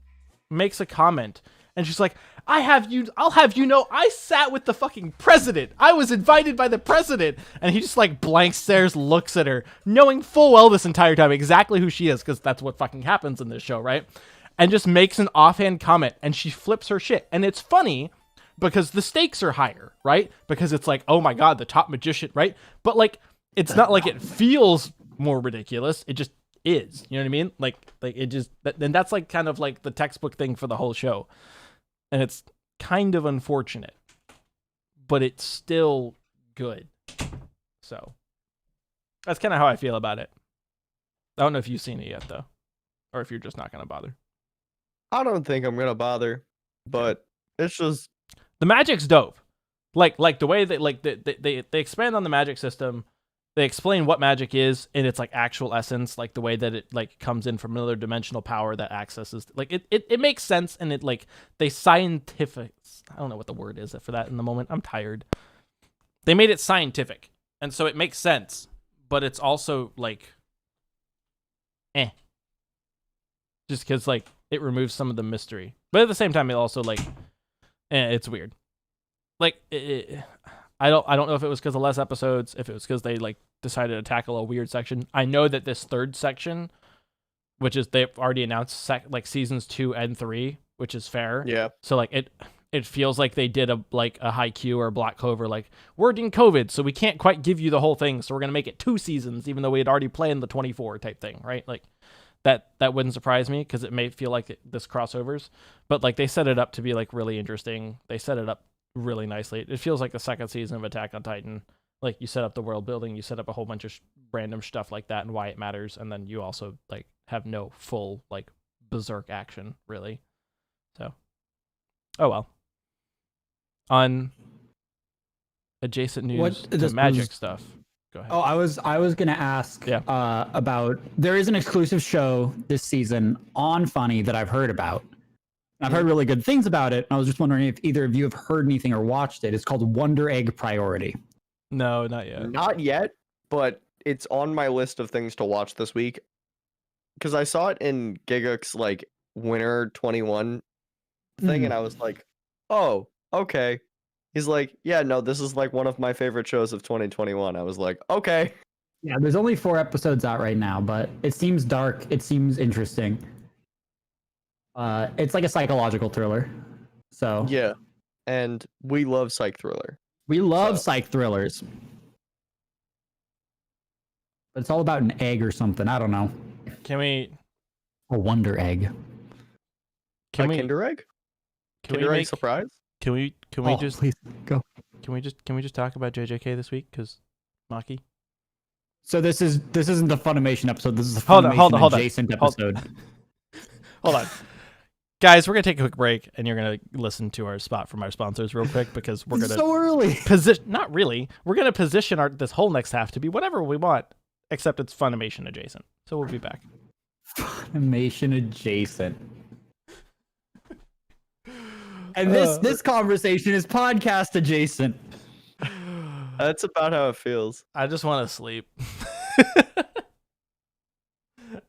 makes a comment. And she's like, I'll have you know, I sat with the fucking president. I was invited by the president. And he just, like, blank stares, looks at her, knowing full well this entire time exactly who she is, because that's what fucking happens in this show, right? And just makes an offhand comment, and she flips her shit. And it's funny because the stakes are higher, right? Because it's like, oh my god, the top magician, right? But, like, it's not like it feels more ridiculous. It just is. You know what I mean? Like it just, and that's, like, kind of, like, the textbook thing for the whole show. And it's kind of unfortunate, but it's still good. So that's kind of how I feel about it. I don't know if you've seen it yet, though, or if you're just not going to bother. I don't think I'm gonna bother, but it's just the magic's dope. Like the way that like they expand on the magic system. They explain what magic is in its like actual essence, like the way that it like comes in from another dimensional power that accesses, like it makes sense, and it like they scientific. I don't know what the word is for that in the moment. I'm tired. They made it scientific, and so it makes sense, but it's also like, just because like it removes some of the mystery, but at the same time it also like, it's weird. Like I don't know if it was because of less episodes, if it was because they like decided to tackle a weird section. I know that this third section, which is they've already announced like seasons 2 and 3, which is fair. yeah. So like it feels like they did a Haikyuu or a Black Clover, like we're in COVID, so we can't quite give you the whole thing, so we're gonna make it 2 seasons, even though we had already planned the 24 type thing, right? Like that wouldn't surprise me because it may feel like this crossovers, but like they set it up to be like really interesting. They set it up really nicely. It feels like the second season of Attack on Titan. Like you set up the world building, you set up a whole bunch of random stuff like that and why it matters, and then you also like have no full like berserk action really. So, oh well. On adjacent news to magic stuff. Go ahead. Oh, I was gonna ask about, there is an exclusive show this season on Funny that I've heard about. I've heard really good things about it. I was just wondering if either of you have heard anything or watched it. It's called Wonder Egg Priority. No, not yet. Not yet, but it's on my list of things to watch this week. Because I saw it in Giga's like Winter 21 thing, and I was like, oh, okay. He's like, yeah, no, this is like one of my favorite shows of 2021. I was like, okay. Yeah, there's only 4 episodes out right now, but it seems dark. It seems interesting. It's like a psychological thriller. So Yeah. And we love psych thriller. we love psych thrillers. But it's all about an egg or something. I don't know. Can we A wonder egg. can a we Kinder Egg? can we Kinder Egg make surprise? Can we just please go? can we just talk about JJK this week? Because Maki. So this isn't the Funimation episode. This is the Hold on, Funimation adjacent episode. Hold on. Guys, we're gonna take a quick break, and you're gonna listen to our spot from our sponsors real quick because we're It's gonna so early. not really. We're gonna position this whole next half to be whatever we want, except it's Funimation adjacent. So we'll be back. Funimation adjacent. And this conversation is podcast adjacent. That's about how it feels. I just want to sleep.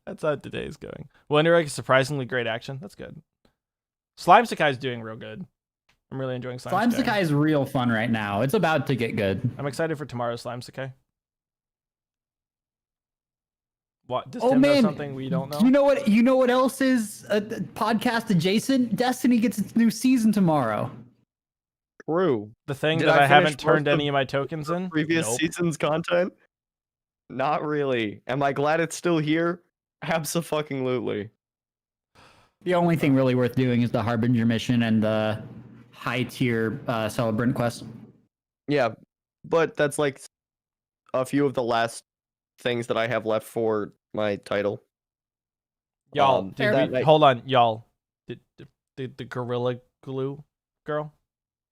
That's how today's going. Wonder Egg is surprisingly great action. That's good. Slime Sakai is doing real good. I'm really enjoying Slime Sakai is real fun right now. It's about to get good. I'm excited for tomorrow's Slime Sakai. What? Does Oh Tim know man, something we don't know? You know what else is podcast adjacent? Destiny gets its new season tomorrow. True. The thing Did that I I haven't finish turned most of any of my tokens in? Previous Nope. season's content? Not really. Am I glad it's still here? Abso-fucking-lutely. The only thing really worth doing is the Harbinger mission and the high tier Celebrant quest. Yeah, but that's like a few of the last things that I have left for my title. Y'all, Did that night- hold on, y'all. Did the Gorilla Glue girl?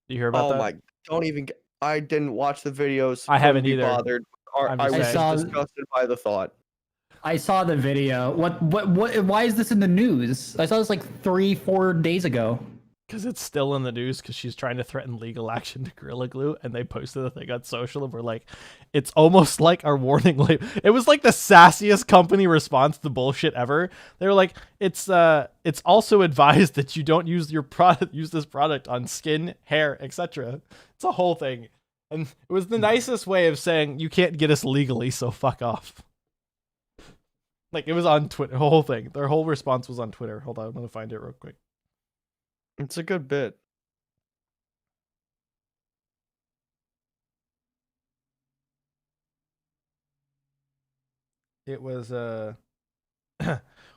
Do you hear about that? Oh my! Don't even. I didn't watch the videos. I haven't couldn't be either. Bothered. I'm I just was saying. disgusted by the thought. I saw the video. What? Why is this in the news? I saw this like 3-4 days ago. Because it's still in the news because she's trying to threaten legal action to Gorilla Glue, and they posted a thing on social and we're like, it's almost like our warning label. It was like the sassiest company response to bullshit ever. They were like, it's also advised that you don't use this product on skin, hair, etc. It's a whole thing. And it was the nicest way of saying you can't get us legally, so fuck off. Like, it was on Twitter, the whole thing. Their whole response was on Twitter. Hold on, I'm gonna find it real quick. It's a good bit. It was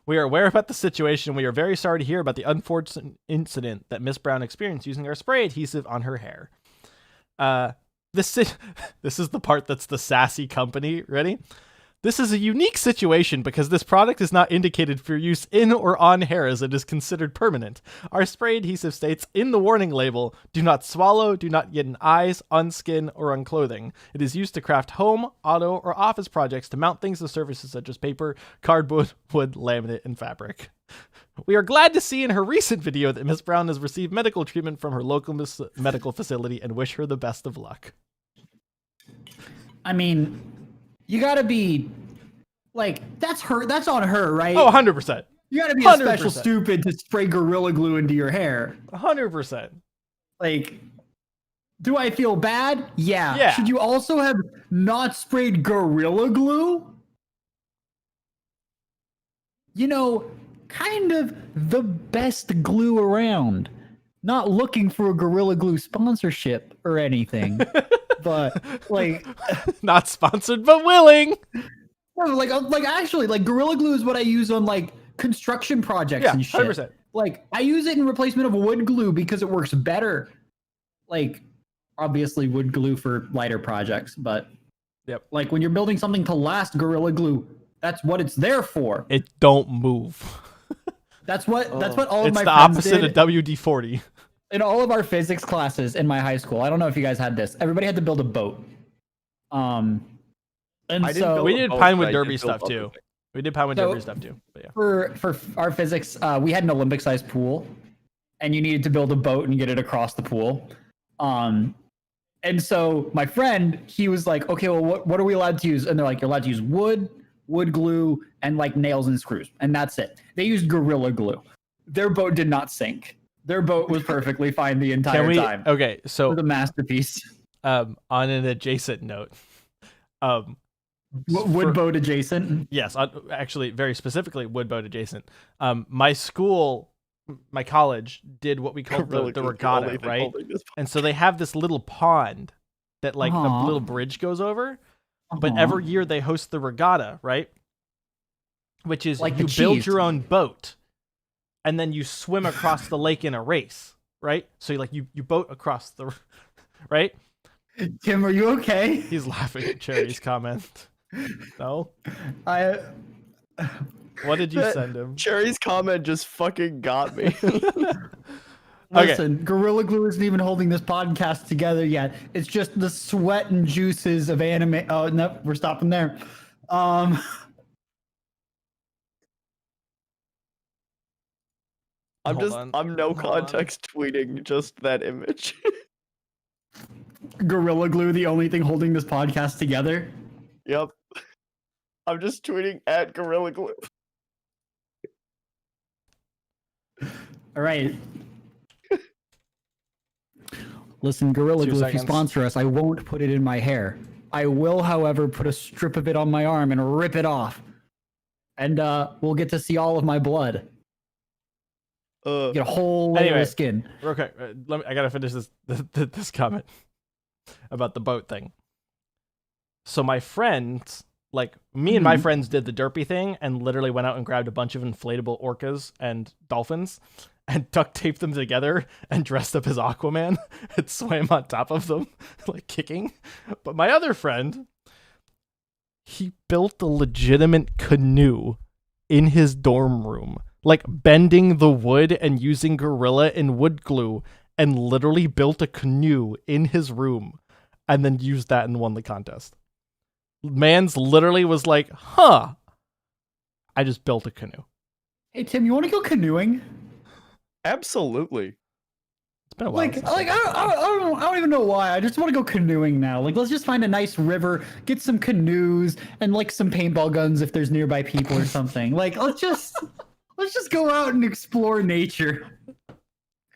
we are aware about the situation. We are very sorry to hear about the unfortunate incident that Miss Brown experienced using our spray adhesive on her hair. This is the part that's the sassy company. Ready? This is a unique situation because this product is not indicated for use in or on hair as it is considered permanent. Our spray adhesive states in the warning label, do not swallow, do not get in eyes, on skin, or on clothing. It is used to craft home, auto, or office projects to mount things to surfaces such as paper, cardboard, wood, laminate, and fabric. We are glad to see in her recent video that Miss Brown has received medical treatment from her local medical facility and wish her the best of luck. I mean, you gotta be like, that's on her, right? Oh, 100%. You gotta be a special 100%. stupid to spray Gorilla Glue into your hair. 100%. Like, do I feel bad? Yeah. Should you also have not sprayed Gorilla Glue? You know, kind of the best glue around. Not looking for a Gorilla Glue sponsorship or anything. But like, Not sponsored, but willing. like actually, like Gorilla Glue is what I use on like construction projects Yeah, and shit. 100%. Like I use it in replacement of wood glue because it works better. Like obviously wood glue for lighter projects, but Yep. like when you're building something to last, Gorilla Glue, that's what it's there for. It don't move. That's what all of It's my the friends opposite did. of WD-40. In all of our physics classes in my high school, I don't know if you guys had this. Everybody had to build a boat. And I didn't so build We a did boat, Pinewood but I Derby did stuff build too. other things. We did Pinewood So- Derby stuff too. But yeah. for our physics, we had an Olympic-sized pool, and you needed to build a boat and get it across the pool. And so my friend, he was like, "Okay, well, what are we allowed to use?" And they're like, "You're allowed to use wood glue, and like nails and screws, and that's it." They used Gorilla Glue. Their boat did not sink. Their boat was perfectly fine the entire Can we? time. Okay, It so was a masterpiece. on an adjacent note, Wood boat adjacent. yes, actually, very specifically wood boat adjacent. My school, my college, did what we called Really the good. regatta, Only thing right? holding this- And so they have this little pond that like the Aw. little bridge goes over. But Aw. every year they host the regatta, right? Which is Like you the build cheese. your own boat, and then you swim across the lake in a race. right? So you boat across the, right? Tim, are you okay? He's laughing at Cherry's comment. No? I What did you That- send him? Cherry's comment just fucking got me. listen. Gorilla Glue isn't even holding this podcast together yet. It's just the sweat and juices of anime. Oh no, we're stopping there. I'm Hold on. I'm no Hold on. context tweeting just that image. Gorilla Glue, the only thing holding this podcast together. Yep. I'm just tweeting at Gorilla Glue. All right. Listen, Gorilla 2 Glue, if you seconds. sponsor us, I won't put it in my hair. I will, however, put a strip of it on my arm and rip it off. And we'll get to see all of my blood. Get a whole layer Anyway. of skin. Okay, I gotta finish this comment about the boat thing. So my friends, like me and my friends, did the derpy thing and literally went out and grabbed a bunch of inflatable orcas and dolphins and duct taped them together and dressed up as Aquaman and swam on top of them, like kicking. But my other friend, he built a legitimate canoe in his dorm room, like bending the wood and using Gorilla and wood glue, and literally built a canoe in his room and then used that and won the contest. Man's literally was like, huh, I just built a canoe. Hey, Tim, you want to go canoeing? Absolutely. It's been a while. Like, since I don't even know why. I just want to go canoeing now. Like, let's just find a nice river, get some canoes, and like some paintball guns if there's nearby people or something. Like, let's just go out and explore nature.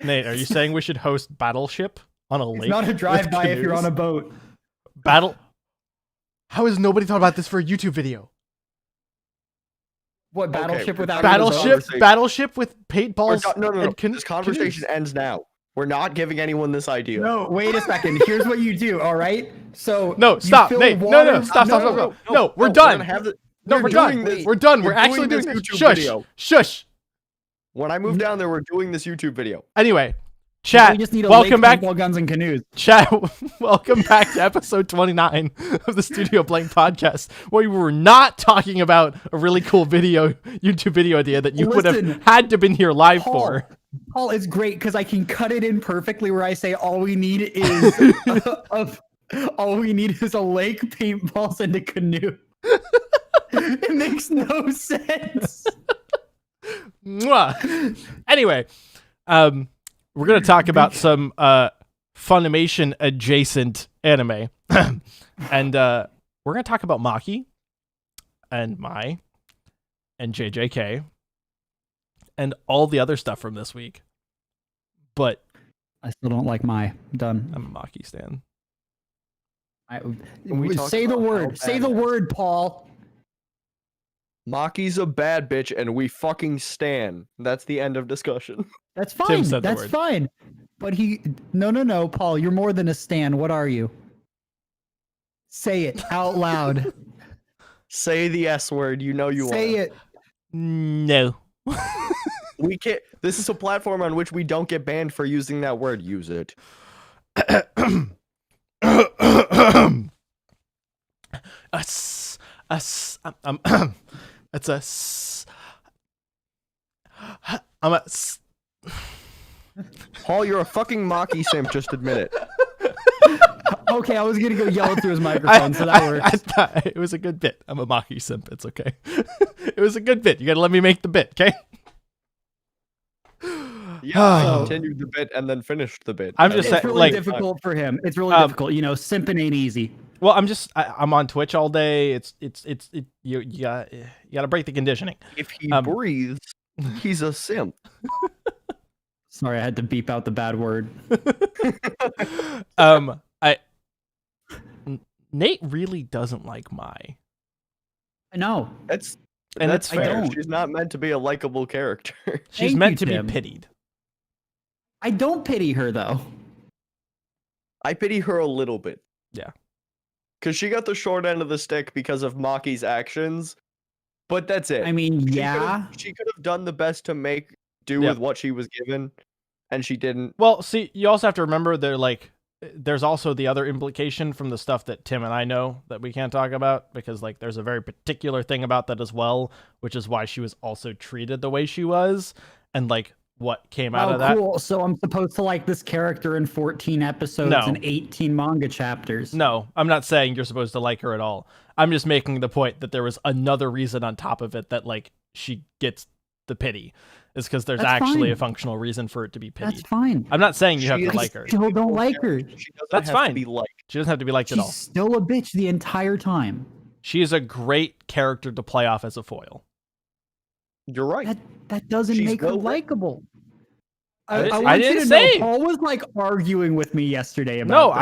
Nate, are you saying we should host Battleship on a lake? It's not a with drive-by if you're canoes? on a boat. Battle. How has nobody thought about this for a YouTube video? What, battleship we're without talking a about boat? conversation. Battleship with paintballs No. and This conversation canoes. ends now. We're not giving anyone this idea. No, wait a second. Here's what you do, all right? So No, you stop, fill Nate. water- No, stop. No, we're we're done. gonna have the- No, we're done. doing this- We're done. we're We're actually doing doing this this. YouTube Shush. video. Shush. When I move down there, we're doing this YouTube video. Anyway, chat. We just need a Welcome lake, back. paintball guns, and canoes. Chat. Welcome back to episode 29 of the Studio Blank podcast, where we were not talking about a really cool YouTube video idea that you would Listen, have had to been here live for. Paul, it's great because I can cut it in perfectly where I say all we need is all we need is a lake, paintballs, and a canoe. It makes no sense. Mwah. Anyway, we're gonna talk about some Funimation adjacent anime, and we're gonna talk about Maki and Mai and JJK and all the other stuff from this week. But I still don't like my done. I'm a Maki stan. we talk Say the about how word. Say bad the it is? word, Paul. Maki's a bad bitch, and we fucking stan. That's the end of discussion. That's fine. said the That's word. fine. But no, Paul. You're more than a stan. What are you? Say it out loud. Say the S word. You know you Say are. it. No. We can't. This is a platform on which we don't get banned for using that word. Use it. It's a I'm a Paul, you're a fucking Maki simp. Just admit it. Okay, I was gonna go yell through his microphone, so that works. I thought it was a good bit. I'm a Maki simp. It's okay. It was a good bit. You gotta let me make the bit, okay? Yeah, I continued the bit and then finished the bit. I'm just It's saying, really like, difficult for him. It's really difficult. You know, simping ain't easy. well, I'm on Twitch all day. You gotta break the conditioning. If he breathes, he's a simp. Sorry, I had to beep out the bad word. Nate really doesn't like Mai. I know. That's And that's it's I fair. don't. She's not meant to be a likable character. She's Thank meant you, to Tim. be pitied. I don't pity her though. I pity her a little bit. Yeah. Because she got the short end of the stick because of Maki's actions, but that's it. I mean, She yeah. She could have done the best to make do Yeah. with what she was given, and she didn't. Well, see, you also have to remember there's also the other implication from the stuff that Tim and I know that we can't talk about, because like there's a very particular thing about that as well, which is why she was also treated the way she was, and like what came out of that. Cool. So I'm supposed to like this character in 14 episodes and 18 manga chapters. No, I'm not saying you're supposed to like her at all. I'm just making the point that there was another reason on top of it that like she gets the pity. Is because there's actually a functional reason for it to be pitied. That's fine. I'm not saying you have to like her. People don't like her. That's fine. Be liked. She doesn't have to be liked at all. She's still a bitch the entire time. She is a great character to play off as a foil. You're right. That doesn't make her likable. I didn't say. Paul was like arguing with me yesterday about No, this.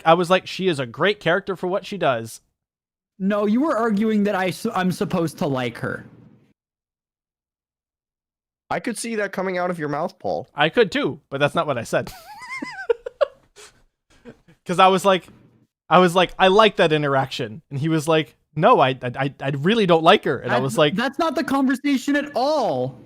I was like, she is a great character for what she does. No, you were arguing that I'm supposed to like her. I could see that coming out of your mouth, Paul. I could too, but that's not what I said. Because I was like, I like that interaction, and he was like, no, I really don't like her, and I was like, that's not the conversation at all.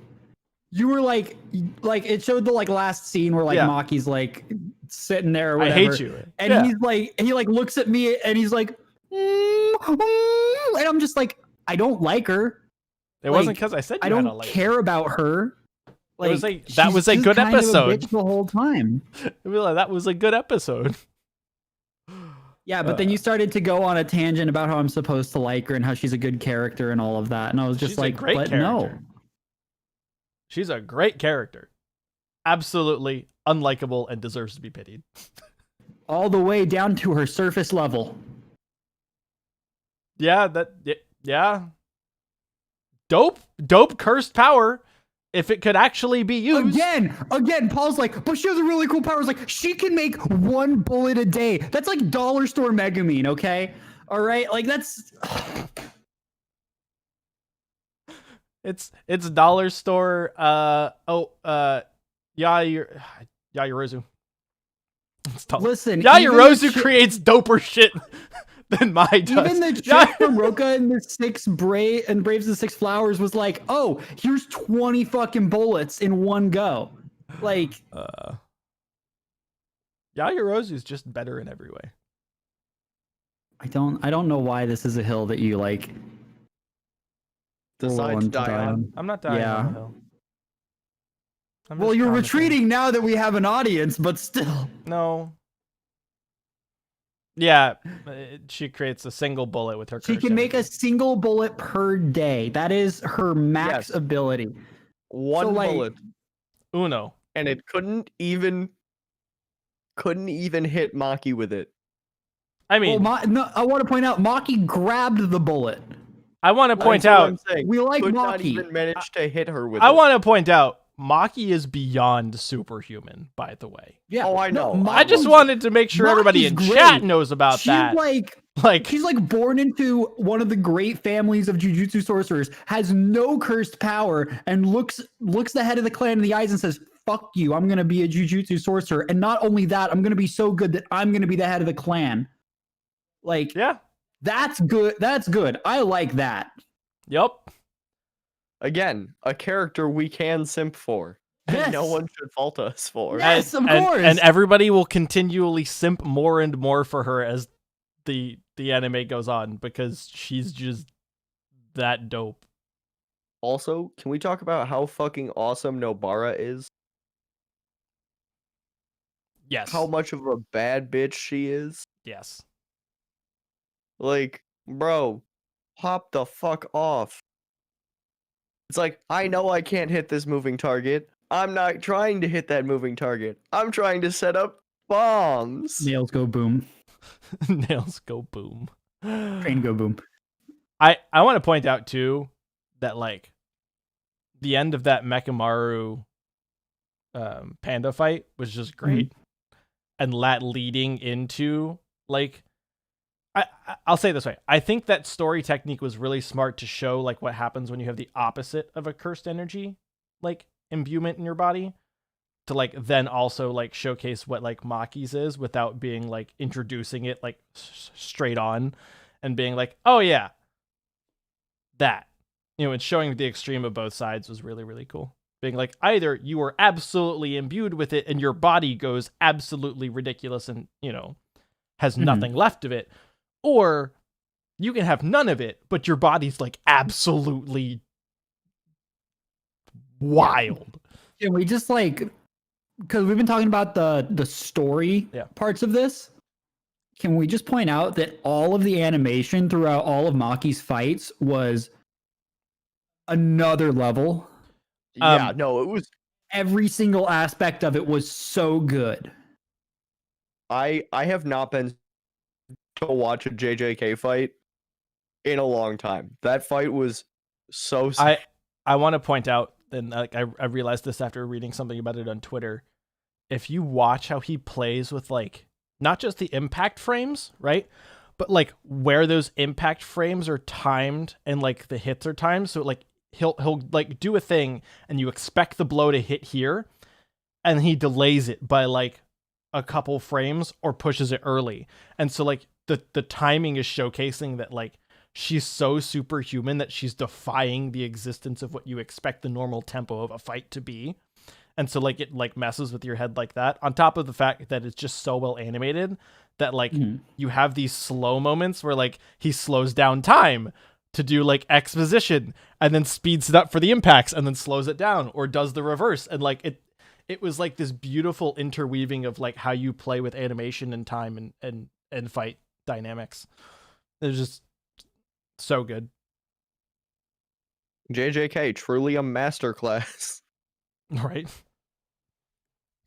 You were like it showed the like last scene where like Maki's like sitting there or whatever. I hate you, and he's like, he like looks at me and he's like, and I'm just like, I don't like her. It wasn't because I said you I don't like care about her. Like, that was a good episode. Bitch the whole time. That was a good episode. Yeah, but then you started to go on a tangent about how I'm supposed to like her and how she's a good character and all of that, and I was just like, but no. She's a great character. Absolutely unlikable and deserves to be pitied. All the way down to her surface level. Yeah. Dope cursed power, if it could actually be used. Again, Paul's like, but she has a really cool power. It's like, she can make 1 bullet a day. That's like dollar store Megumin, okay? All right? Like, that's... It's dollar store, Yaoyorozu. Listen, Yaoyorozu creates doper shit than Mai does. Even the chick from Roka and the Braves and the Six Flowers was like, oh, here's 20 fucking bullets in one go. Like, Yaoyorozu is just better in every way. I don't know why this is a hill that you like decide to die on. I'm not dying on the hill. Well, you're retreating now that we have an audience, but still. No. Yeah, she creates a single bullet with her. She can make a single bullet per day. That is her max ability. One bullet. Uno. And it couldn't even hit Maki with it. I mean, I want to point out Maki grabbed the bullet. I want to point out we like could Maki. Not even manage to hit her with it. I want to point out Maki is beyond superhuman, by the way. Yeah. Oh, I know. I just wanted to make sure everybody in chat knows about that. She's like born into one of the great families of jujutsu sorcerers, has no cursed power, and looks the head of the clan in the eyes and says, fuck you, I'm going to be a jujutsu sorcerer. And not only that, I'm going to be so good that I'm going to be the head of the clan. Like, yeah, that's good. That's good. I like that. Yep. Again, a character we can simp for. Yes. And no one should fault us for. Yes, of course. And everybody will continually simp more and more for her as the anime goes on, because she's just that dope. Also, can we talk about how fucking awesome Nobara is? Yes. How much of a bad bitch she is? Yes. Like, bro, hop the fuck off. It's like, I know I can't hit this moving target. I'm not trying to hit that moving target. I'm trying to set up bombs. Nails go boom. Nails go boom. Train go boom. I want to point out too that like the end of that Mechamaru panda fight was just great. Mm-hmm. And that leading into like I'll say it this way. I think that story technique was really smart to show like what happens when you have the opposite of a cursed energy, like imbuement in your body, to like then also like showcase what like Maki's is without being like introducing it like straight on and being like, oh yeah, that, you know, and showing the extreme of both sides was really, really cool. being like, either you are absolutely imbued with it and your body goes absolutely ridiculous and, you know, has nothing left of it, or you can have none of it, but your body's like absolutely wild. Can we just like, because we've been talking about the story parts of this, can we just point out that all of the animation throughout all of Maki's fights was another level? Yeah, no, it was. Every single aspect of it was so good. I have not been to watch a JJK fight in a long time. That fight was so sick. I want to point out, and like I realized this after reading something about it on Twitter. If you watch how he plays with like not just the impact frames, right? But like where those impact frames are timed and like the hits are timed. So like he'll like do a thing and you expect the blow to hit here and he delays it by like a couple frames or pushes it early. And so like the timing is showcasing that like she's so superhuman that she's defying the existence of what you expect the normal tempo of a fight to be. And so like it like messes with your head like that, on top of the fact that it's just so well animated that like you have these slow moments where like he slows down time to do like exposition and then speeds it up for the impacts and then slows it down or does the reverse. And like it was like this beautiful interweaving of like how you play with animation and time and fight dynamics. It was just so good. JJK, truly a masterclass. Right?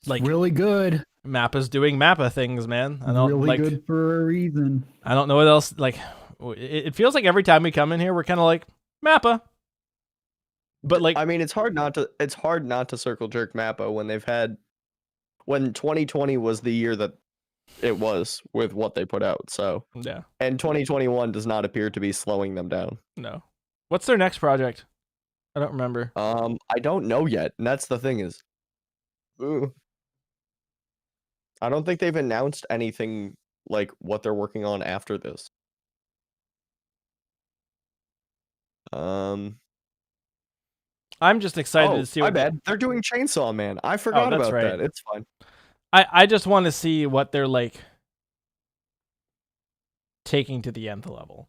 Like really good. Mappa's doing Mappa things, man. I don't really like good for a reason. I don't know what else. Like it feels like every time we come in here, we're kind of like Mappa. But like, I mean, it's hard not to circle jerk Mappa when 2020 was the year that it was with what they put out. So yeah, and 2021 does not appear to be slowing them down. No. What's their next project? I don't remember. I don't know yet, and that's the thing is, I don't think they've announced anything like what they're working on after this. I'm just excited to see what they're doing Chainsaw Man. I forgot about that. It's fine. I just want to see what they're like taking to the nth level.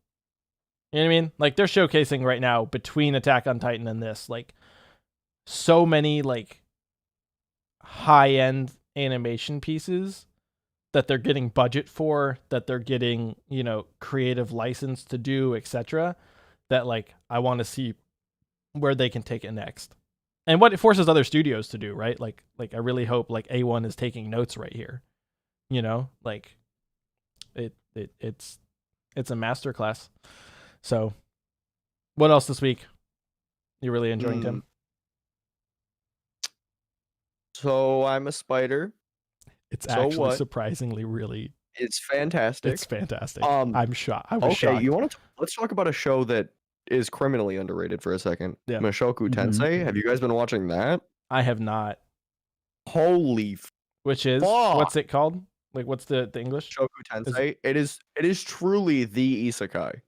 You know what I mean? Like they're showcasing right now between Attack on Titan and this, like so many like high-end animation pieces that they're getting budget for, that they're getting, you know, creative license to do, etc. That like I want to see where they can take it next. And what it forces other studios to do, right? Like I really hope like A1 is taking notes right here. You know, like it's a masterclass. So, what else this week? You really enjoying, Tim? So I'm a spider. It's actually surprisingly really. It's fantastic. It's fantastic. I'm shocked. I was shocked. Okay, let's talk about a show that is criminally underrated for a second. Yeah. Mushoku Tensei. Have you guys been watching that? I have not. Holy. Which is what's it called? Like what's the English? Mushoku Tensei. It is truly the isekai.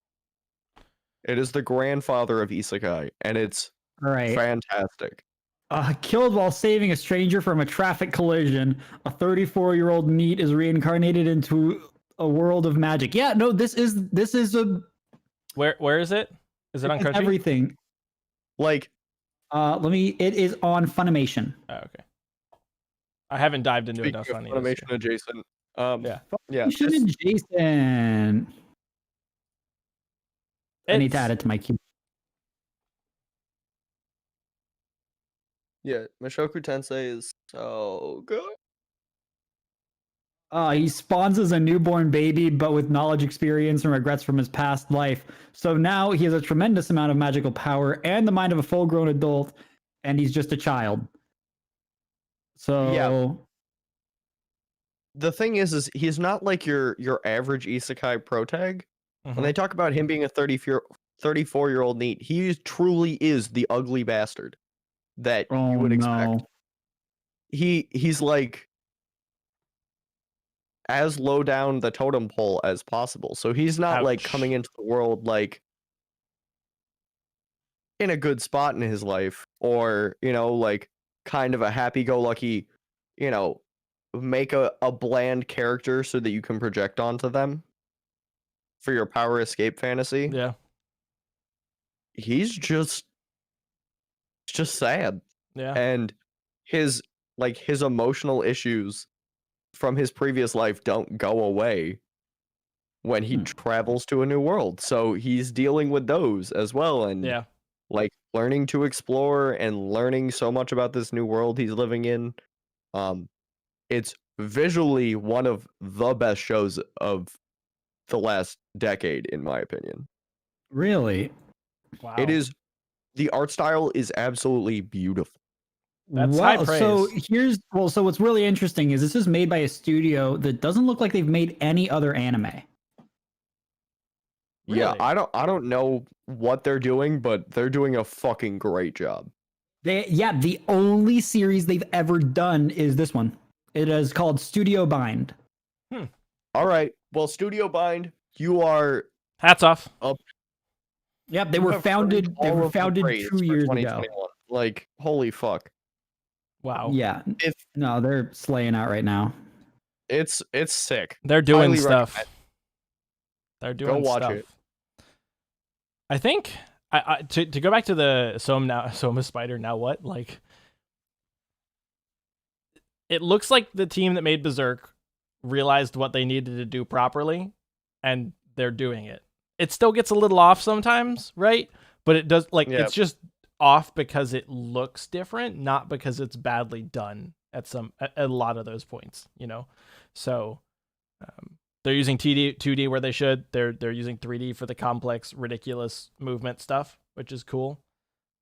It is the grandfather of isekai, and it's fantastic. Killed while saving a stranger from a traffic collision, a 34-year-old NEET is reincarnated into a world of magic. Yeah, no, this is a. Where is it? Is it on Crunchy? Everything. Like, it is on Funimation. Oh, okay. I haven't dived into enough on Funimation adjacent. Yeah. Funimation adjacent. I need to add it to my queue. Yeah, Mushoku Tensei is so good. He spawns as a newborn baby, but with knowledge, experience, and regrets from his past life. So now he has a tremendous amount of magical power and the mind of a full-grown adult, and he's just a child. So yeah. The thing is he's not like your average isekai protag. When they talk about him being a 34-year-old NEET, he truly is the ugly bastard that you would expect. He's like as low down the totem pole as possible. So he's not like coming into the world like in a good spot in his life, or, you know, like kind of a happy-go-lucky, you know, make a bland character so that you can project onto them for your power escape fantasy. Yeah. He's just sad. Yeah. And his his emotional issues from his previous life don't go away when he travels to a new world. So he's dealing with those as well, and Yeah. like learning to explore and learning so much about this new world he's living in. It's visually one of the best shows of the last decade, in my opinion. Really? Wow. It is, the art style is absolutely beautiful. That's high So praise. so what's really interesting is this is made by a studio that doesn't look like they've made any other anime. Yeah, Really? I don't know what they're doing, but they're doing a fucking great job. The only series they've ever done is this one. It is called Studio Bind. All right. Well, Studio Bind, you are Hats off. up. Yep, You have earned they all were of the founded praise 2 for years ago. 2021. Like, holy fuck. Wow. Yeah. If No, they're slaying out right now. it's sick. They're doing Highly stuff. recommend. They're doing watch stuff. it. I think to go back to the Soma Spider, now what? Like, it looks like the team that made Berserk realized what they needed to do properly, and they're doing it. It still gets a little off sometimes, right? But it does, like, Yeah. it's just off because it looks different, not because it's badly done at a lot of those points, you know? So they're using 2D where they should. They're using 3D for the complex, ridiculous movement stuff, which is cool.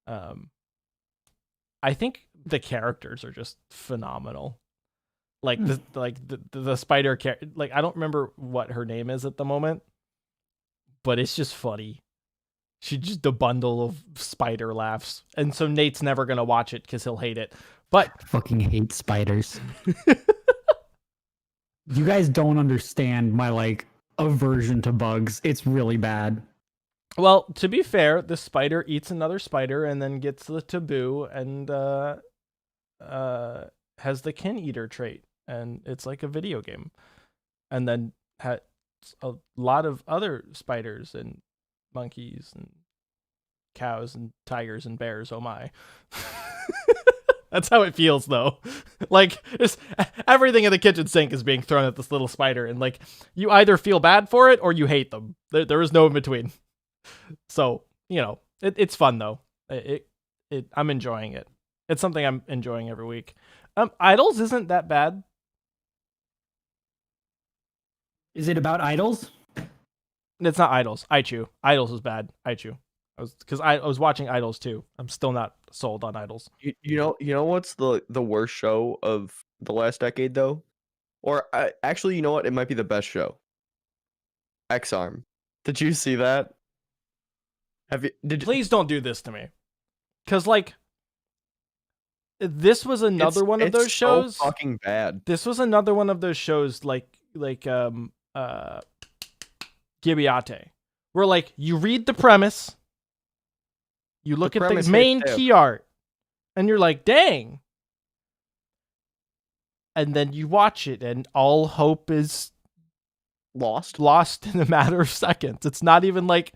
I think the characters are just phenomenal. Like the spider character, like, I don't remember what her name is at the moment, but it's just funny. She's just a bundle of spider laughs, and so Nate's never gonna watch it because he'll hate it. But I fucking hate spiders. You guys don't understand my like aversion to bugs. It's really bad. well, to be fair, the spider eats another spider and then gets the taboo and has the kin eater trait, and it's like a video game. And then has a lot of other spiders and monkeys and cows and tigers and bears. Oh my. That's how it feels, though. Like, just everything in the kitchen sink is being thrown at this little spider, and like, you either feel bad for it or you hate them. There is no in between. So, you know, it's fun though. I'm enjoying it. It's something I'm enjoying every week. Idols isn't that bad. Is it about idols? It's not Idols. Aichu. Idols is bad. Aichu. I was watching Idols too. I'm still not sold on Idols. You know what's the worst show of the last decade though? Or actually, you know what? It might be the best show. X-Arm. Did you see that? Please don't do this to me. Cuz like, this was another one of those shows. So fucking bad. This was another one of those shows like Gibiate, where like you read the premise, you look at the main key art, and you're like, dang. And then you watch it, and all hope is lost in a matter of seconds. It's not even like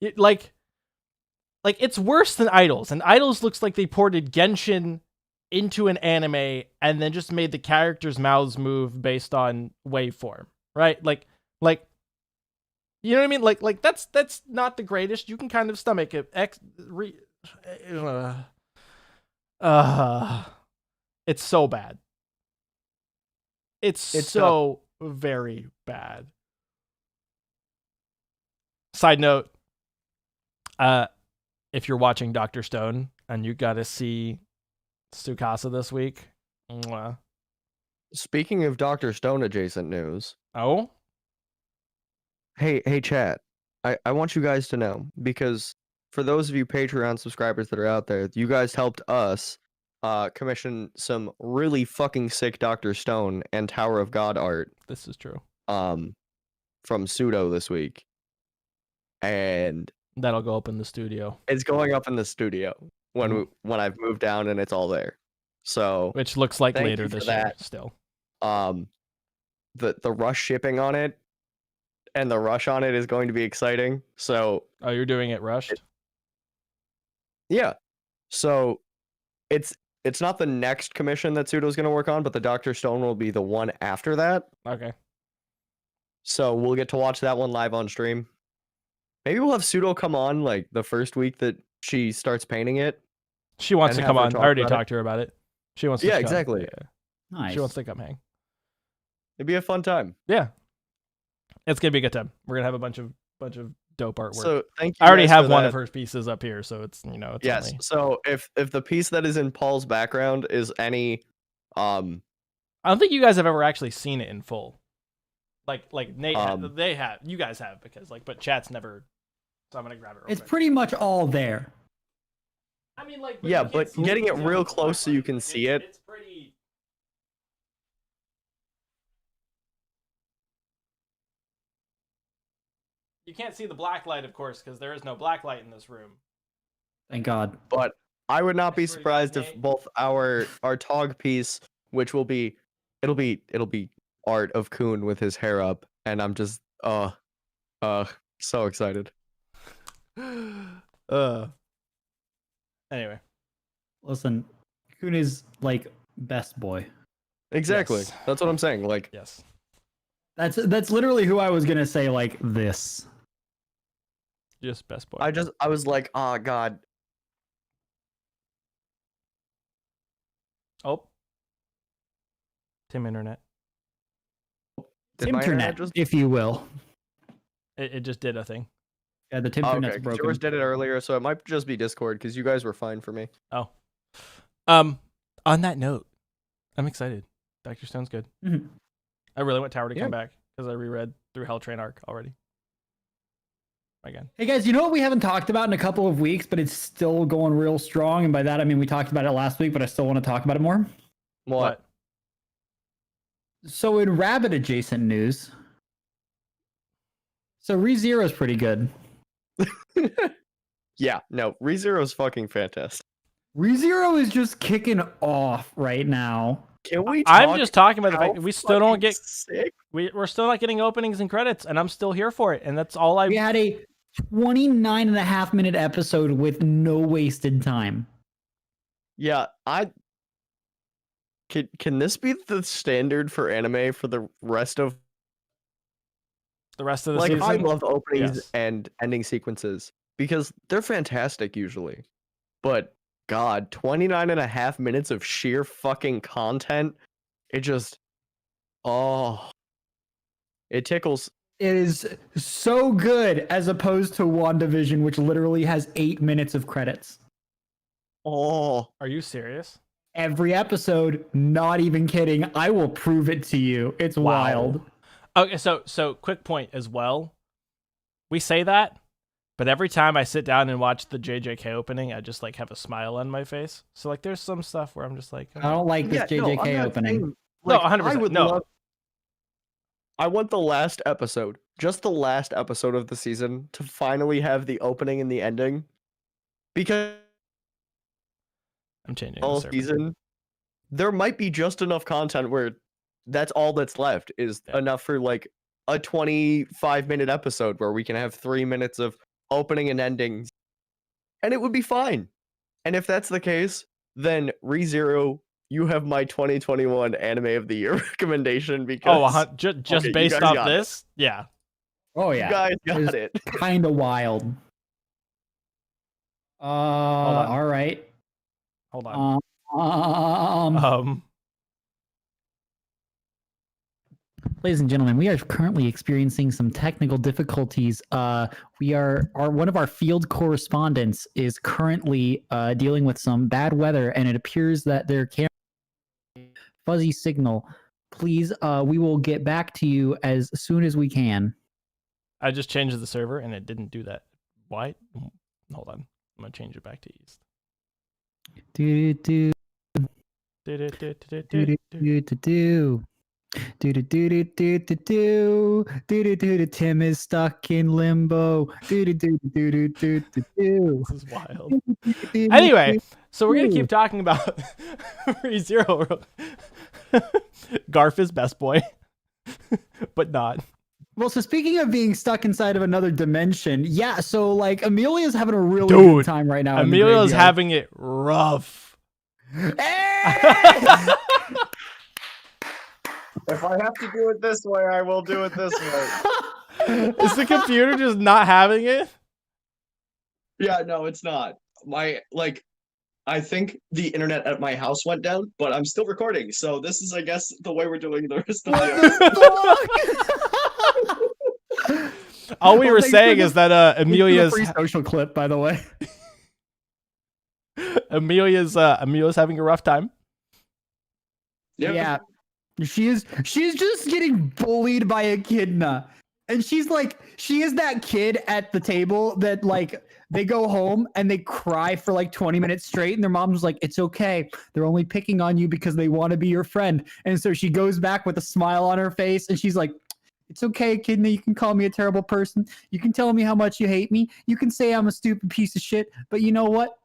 it's worse than Idols. And Idols looks like they ported Genshin into an anime and then just made the characters' mouths move based on waveform, right? Like you know what I mean? Like that's not the greatest. You can kind of stomach it. It's so bad. It's so very bad. Side note, if you're watching Dr. Stone and you got to see Tsukasa this week. Mwah. Speaking of Dr. Stone adjacent news. Oh? Hey chat. I want you guys to know, because for those of you Patreon subscribers that are out there, you guys helped us commission some really fucking sick Dr. Stone and Tower of God art. This is true. From Pseudo this week. And That'll go up in the studio, It's going up in the studio when I've moved down and it's all there. So which looks like thank later you for this year. that. Still, The rush shipping on it and the rush on it is going to be exciting. So oh, you're doing it rushed. yeah, so it's not the next commission that Pseudo's going to work on, but the Dr. Stone will be the one after that. Okay. So we'll get to watch that one live on stream. Maybe we'll have Pseudo come on like the first week that she starts painting it. She wants And to have come her on. I talk already about it. talked to her about it. She wants to Yeah, come. exactly. Yeah. Nice. She wants to come hang. It'd be a fun time. Yeah. It's gonna be a good time. We're gonna have a bunch of dope artwork. So thank you. I already guys have for one that. of her pieces up here, so it's it's Yes. only... So if the piece that is in Paul's background is any I don't think you guys have ever actually seen it in full. Like Nate, they have, you guys have, because but chat's never. So I'm gonna grab it. It's pretty much all there. I mean, yeah, but getting it real close so you can see it. It's pretty. You can't see the black light, of course, because there is no black light in this room. Thank God. But I would not be That's pretty surprised good, if Nate. both our Tog piece, which will be it'll be art of Kuhn with his hair up, and I'm just so excited. Anyway. Listen, Kun is like best boy. Exactly. Yes. That's what I'm saying. Like Yes. That's literally who I was gonna say like this. Just best boy. I was like, oh God. Oh. Tim Internet. Did my internet Timternet, just if you will. It just did a thing. Yeah, the Oh, Timternet's okay, 'cause broken. yours did it earlier, so it might just be Discord because you guys were fine for me. Oh. On that note, I'm excited. Dr. Stone's good. Mhm. I really want Tower to Yeah. come back because I reread through Hell Train arc already. Again. Hey guys, you know what we haven't talked about in a couple of weeks, but it's still going real strong, and by that I mean we talked about it last week, but I still want to talk about it more. What? So in Rabbit adjacent news, so ReZero is pretty good. Yeah, no, ReZero is fucking fantastic. ReZero is just kicking off right now. Can we? I'm just talking about the fact how that we still don't fucking get sick? we're still not getting openings and credits, and I'm still here for it, and that's all We had a 29.5-minute episode with no wasted time. Yeah, can this be the standard for anime for the rest of the rest of the like season. I love openings Yes. and ending sequences because they're fantastic usually. But God, 29.5 minutes of sheer fucking content. It just it tickles. It is so good as opposed to WandaVision, which literally has 8 minutes of credits. Oh, Are you serious? Every episode, not even kidding. I will prove it to you. It's Wow. wild. Okay, so quick point as well. We say that, but every time I sit down and watch the JJK opening, I just have a smile on my face. So there's some stuff where I'm just like, I don't like this yeah, no, I'm JJK not opening. saying, No, like, 100%, I would no. love. I want the last episode, just the last episode of the season, to finally have the opening and the ending, because I'm changing the all server. season there might be just enough content where that's all that's left is Yeah. enough for like a 25-minute episode where we can have 3 minutes of opening and endings, and it would be fine. And if that's the case, then ReZero, you have my 2021 anime of the year recommendation because Just okay, you based guys off got it. this? Yeah. Oh, you yeah. guys got It's it. kind of wild. on. All right. Hold on. Um, Ladies and gentlemen, we are currently experiencing some technical difficulties. We are one of our field correspondents is currently dealing with some bad weather, and it appears that their camera fuzzy signal. Please, we will get back to you as soon as we can. I just changed the server and it didn't do that. Why? Hold on. I'm going to change it back to East. Do do do do do do do. Do do do do do do do do do do. Tim is stuck in limbo. Do do do do do do do do. This is wild. Anyway, so we're gonna keep talking about ReZero. Garf is best boy, but not. Well, so speaking of being stuck inside of another dimension, yeah. So like Amelia's having a really Dude, good time right now. Amelia's having it rough. Hey! If I have to do it this way, I will do it this way. Is the computer just not having it? Yeah, no, it's not. I think the internet at my house went down, but I'm still recording. So this is, I guess, the way we're doing the rest of the episode. All we were saying is that Amelia's free social clip, by the way. Amelia's having a rough time. Yep. Yeah. She's just getting bullied by Echidna. And she is that kid at the table that like they go home and they cry for like 20 minutes straight and their mom's like, it's okay. They're only picking on you because they want to be your friend. And so she goes back with a smile on her face and she's like, it's okay, Echidna. You can call me a terrible person. You can tell me how much you hate me. You can say I'm a stupid piece of shit. But you know what?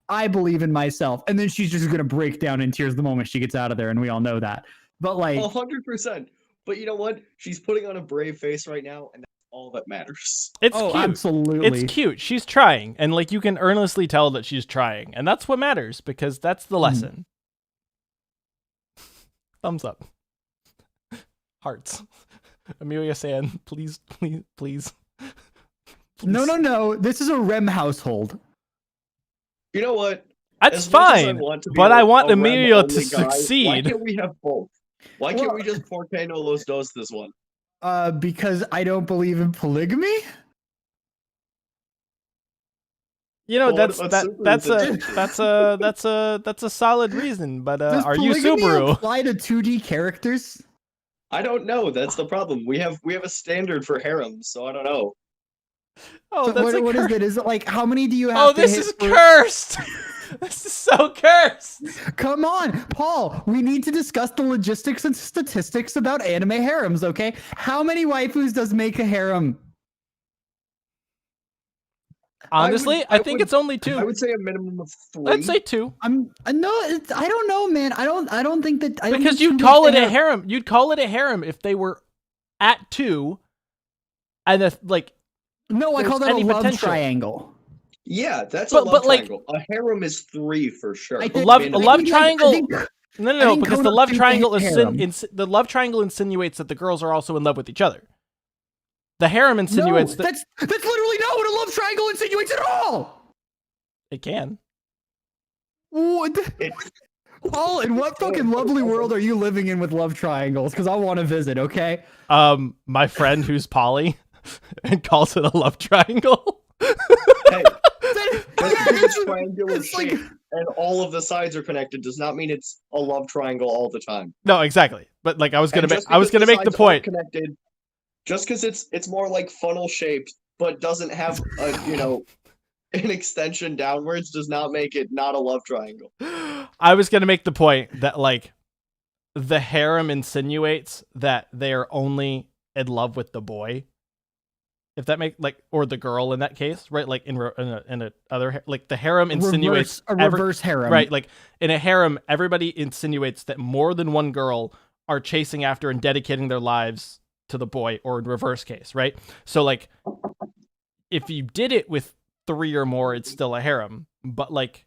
I believe in myself. And then she's just going to break down in tears the moment she gets out of there. And we all know that. But like 100%. But you know what? She's putting on a brave face right now, and that's all that matters. It's cute. Absolutely. It's cute. She's trying, and like you can earnestly tell that she's trying, and that's what matters because that's the lesson. Thumbs up. Hearts. Amelia saying, please. No. This is a REM household. You know what? That's As much as fine, to be but I want a Amelia REM-only to guy, Why succeed. can't we have both? Why can't we just Por qué no los dos this one? Because I don't believe in polygamy. You know, Well, that's a solid reason. But Does are you polygamy Subaru? apply to 2D characters? I don't know. That's the problem. We have a standard for harems, so I don't know. Oh, So that's what is it? Is it like how many do you have? Oh, to this hit is for- cursed. This is so cursed. Come on, Paul. We need to discuss the logistics and statistics about anime harems. Okay, how many waifus does make a harem? Honestly, I think it's only 2. I would say a minimum of 3. Let's say 2. I don't know, man. I don't think that. I don't Because think you'd two call makes it a harem. You'd call it a harem if they were at 2, and if like. No, I there's call that a any love potential. triangle. Yeah, that's But- a love but, like- triangle. A harem is 3 for sure. I think- Love- Minimum. a love I think- triangle- I think- No, think because the Konosuke love triangle harem. the love triangle insinuates that the girls are also in love with each other. The harem insinuates no, that that's literally not what a love triangle insinuates at all. it can. What? It- Paul, in what fucking lovely world are you living in with love triangles? Because I want to visit. Okay. My friend who's poly and calls it a love triangle. Hey, just because it's triangular shape and all of the sides are connected does not mean it's a love triangle all the time. No, exactly. But like I was gonna And make just I was because gonna make the sides point. aren't connected, just because it's more like funnel shaped, but doesn't have a an extension downwards, does not make it not a love triangle. I was gonna make the point that like the harem insinuates that they are only in love with the boy. If that make like or the girl in that case, right? Like in a other like the harem insinuates reverse harem. right? Like in a harem, everybody insinuates that more than one girl are chasing after and dedicating their lives to the boy, or in reverse case, right? So like if you did it with 3 or more, it's still a harem, but like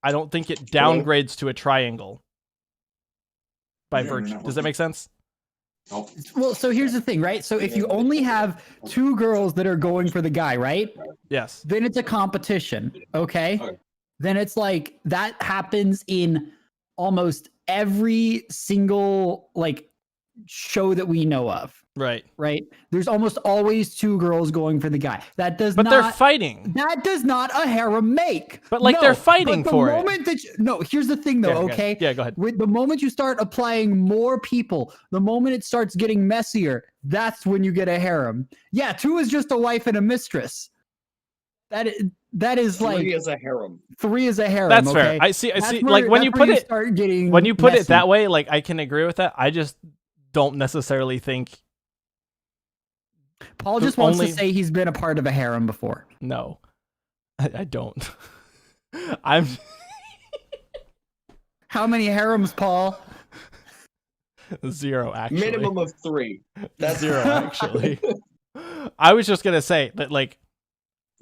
I don't think it downgrades to a triangle by virtue. Does that make sense? Well, so here's the thing, right? So if you only have 2 girls that are going for the guy, right? Yes. Then it's a competition, okay? Then it's like that happens in almost every single like show that we know of, Right. right? There's almost always 2 girls going for the guy. That does But not. they're fighting. That does not a harem make. But, like, they're fighting but the for it. moment that no, here's the thing though, Yeah, okay? Yeah, go ahead. With the moment you start applying more people, the moment it starts getting messier, that's when you get a harem. Yeah, 2 is just a wife and a mistress. That is 3 like is a harem. 3 is a harem. That's okay? fair. I see. That's like where- when you that's where put it start getting when you put it messy. that way, like I can agree with that. I just don't necessarily think. Paul just wants to say he's been a part of a harem before. No, I don't. I'm. How many harems, Paul? 0, actually. Minimum of 3. That's 0, actually. I was just gonna say that, like,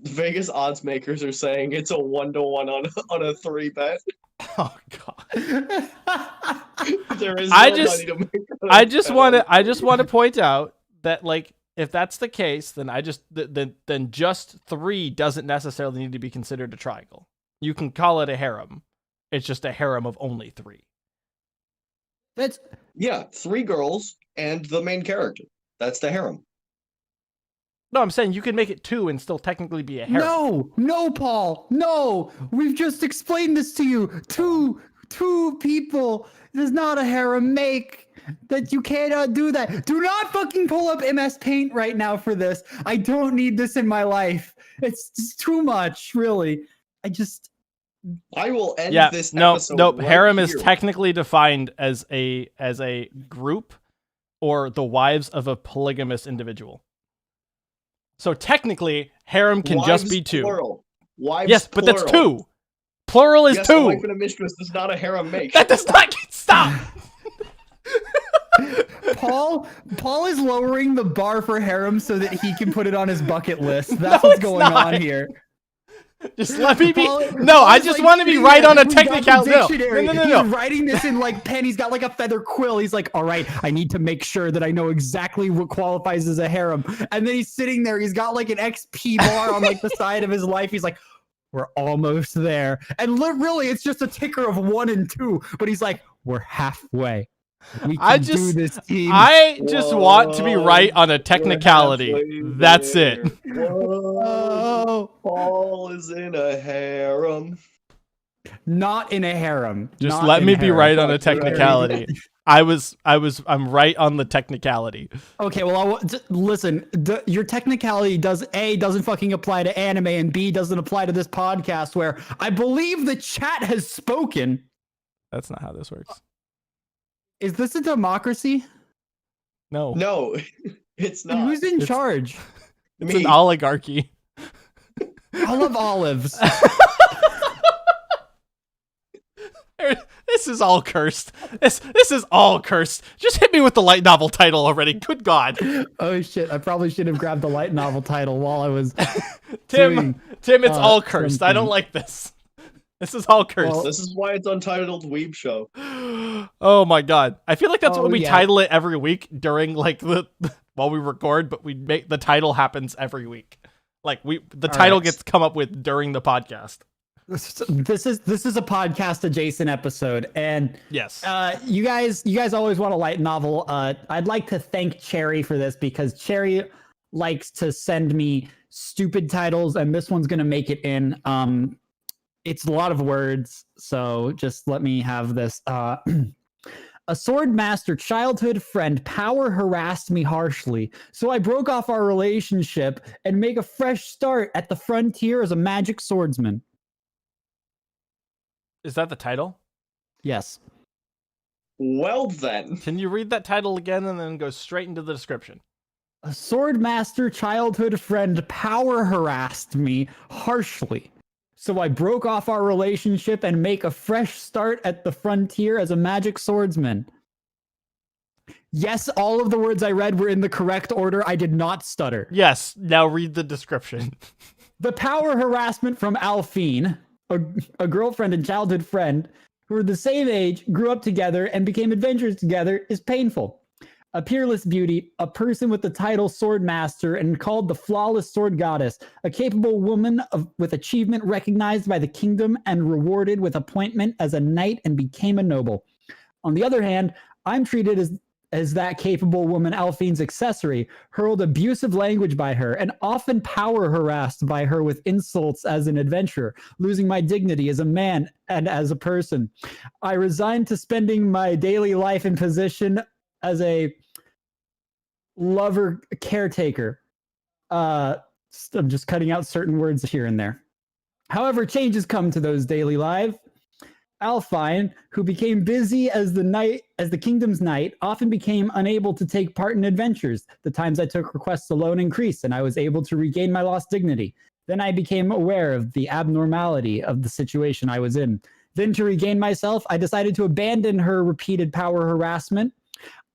Vegas odds makers are saying it's a 1-to-1 on a 3 bet. oh god. There is I no just- money to make on a I just bet want on to. I just want to point out that, like, if that's the case, then then just 3 doesn't necessarily need to be considered a triangle. You can call it a harem. It's just a harem of only 3. That's Yeah, 3 girls and the main character. That's the harem. No, I'm saying you can make it 2 and still technically be a harem. no, Paul, no. We've just explained this to you. Two people does not a harem make. That you cannot do that. Do not fucking pull up MS Paint right now for this. I don't need this in my life. It's just too much, really. I will end Yeah, this no, episode. nope. right Harem here. is technically defined as a group or the wives of a polygamous individual. So technically, harem can just Wives be 2. Plural. Wives Yes, but plural. that's 2. Plural is Yes, 2. a wife and a mistress does not a harem make. That does not stop. Paul is lowering the bar for harem so that he can put it on his bucket list. That's No, what's it's going not. on here. Just let me be. Paul- No, I Paul's, just like, want to be sitting right there, on a we got the technicality. No, dictionary. no. He's writing this in like pen. He's got like a feather quill. He's like, all right, I need to make sure that I know exactly what qualifies as a harem. And then he's sitting there. He's got like an XP bar on like the side of his life. He's like, we're almost there. And really, it's just a ticker of 1 and 2. But he's like, we're halfway. We can do this, team. I just want to be right on a We're technicality. halfway That's there. it. Whoa, Paul is in a harem. Not in a harem. Just Not let in me be harem. right on a technicality. I'm right on the technicality. Okay, well, listen. Your technicality doesn't fucking apply to anime, and B doesn't apply to this podcast, where I believe the chat has spoken. That's not how this works. Is this a democracy? No, No, it's And not. who's in It's- charge? it's Me. an oligarchy. I love olives. This is all cursed. This is all cursed. Just hit me with the light novel title already. Good God, Oh shit! I probably should have grabbed the light novel title while I was. Tim. doing, Tim, it's all cursed. I don't something. like this. This is all cursed. Well- This is why it's untitled Weeb Show. Oh my God, I feel like that's Oh, what we yeah. title it every week during like the while we record, but we make the title happens every week. Like the All title right. gets come up with during the podcast. This is a podcast adjacent episode, and Yes. you guys always want a light novel. I'd like to thank Cherry for this because Cherry likes to send me stupid titles, and this one's gonna make it in. It's a lot of words, so just let me have this. A sword master childhood friend power harassed me harshly, so I broke off our relationship and make a fresh start at the frontier as a magic swordsman. Is that the title? Yes. Well then. Can you read that title again and then go straight into the description? A sword master childhood friend power harassed me harshly. So I broke off our relationship and make a fresh start at the frontier as a magic swordsman. Yes, all of the words I read were in the correct order. I did not stutter. Yes. Now read the description. The power harassment from Alphine, a girlfriend and childhood friend who were the same age, grew up together, and became adventurers together, is painful. A peerless beauty, a person with the title Sword Master and called the Flawless Sword Goddess, a capable woman with achievement recognized by the kingdom and rewarded with appointment as a knight and became a noble. On the other hand, I'm treated as that capable woman Alphine's accessory, hurled abusive language by her, and often power harassed by her with insults as an adventurer, losing my dignity as a man and as a person. I resigned to spending my daily life in position as a lover caretaker. I'm just cutting out certain words here and there. However, changes come to those daily lives. Alfine, who became busy as the kingdom's knight, often became unable to take part in adventures. The times I took requests alone increased, and I was able to regain my lost dignity. Then I became aware of the abnormality of the situation I was in. Then, to regain myself, I decided to abandon her repeated power harassment.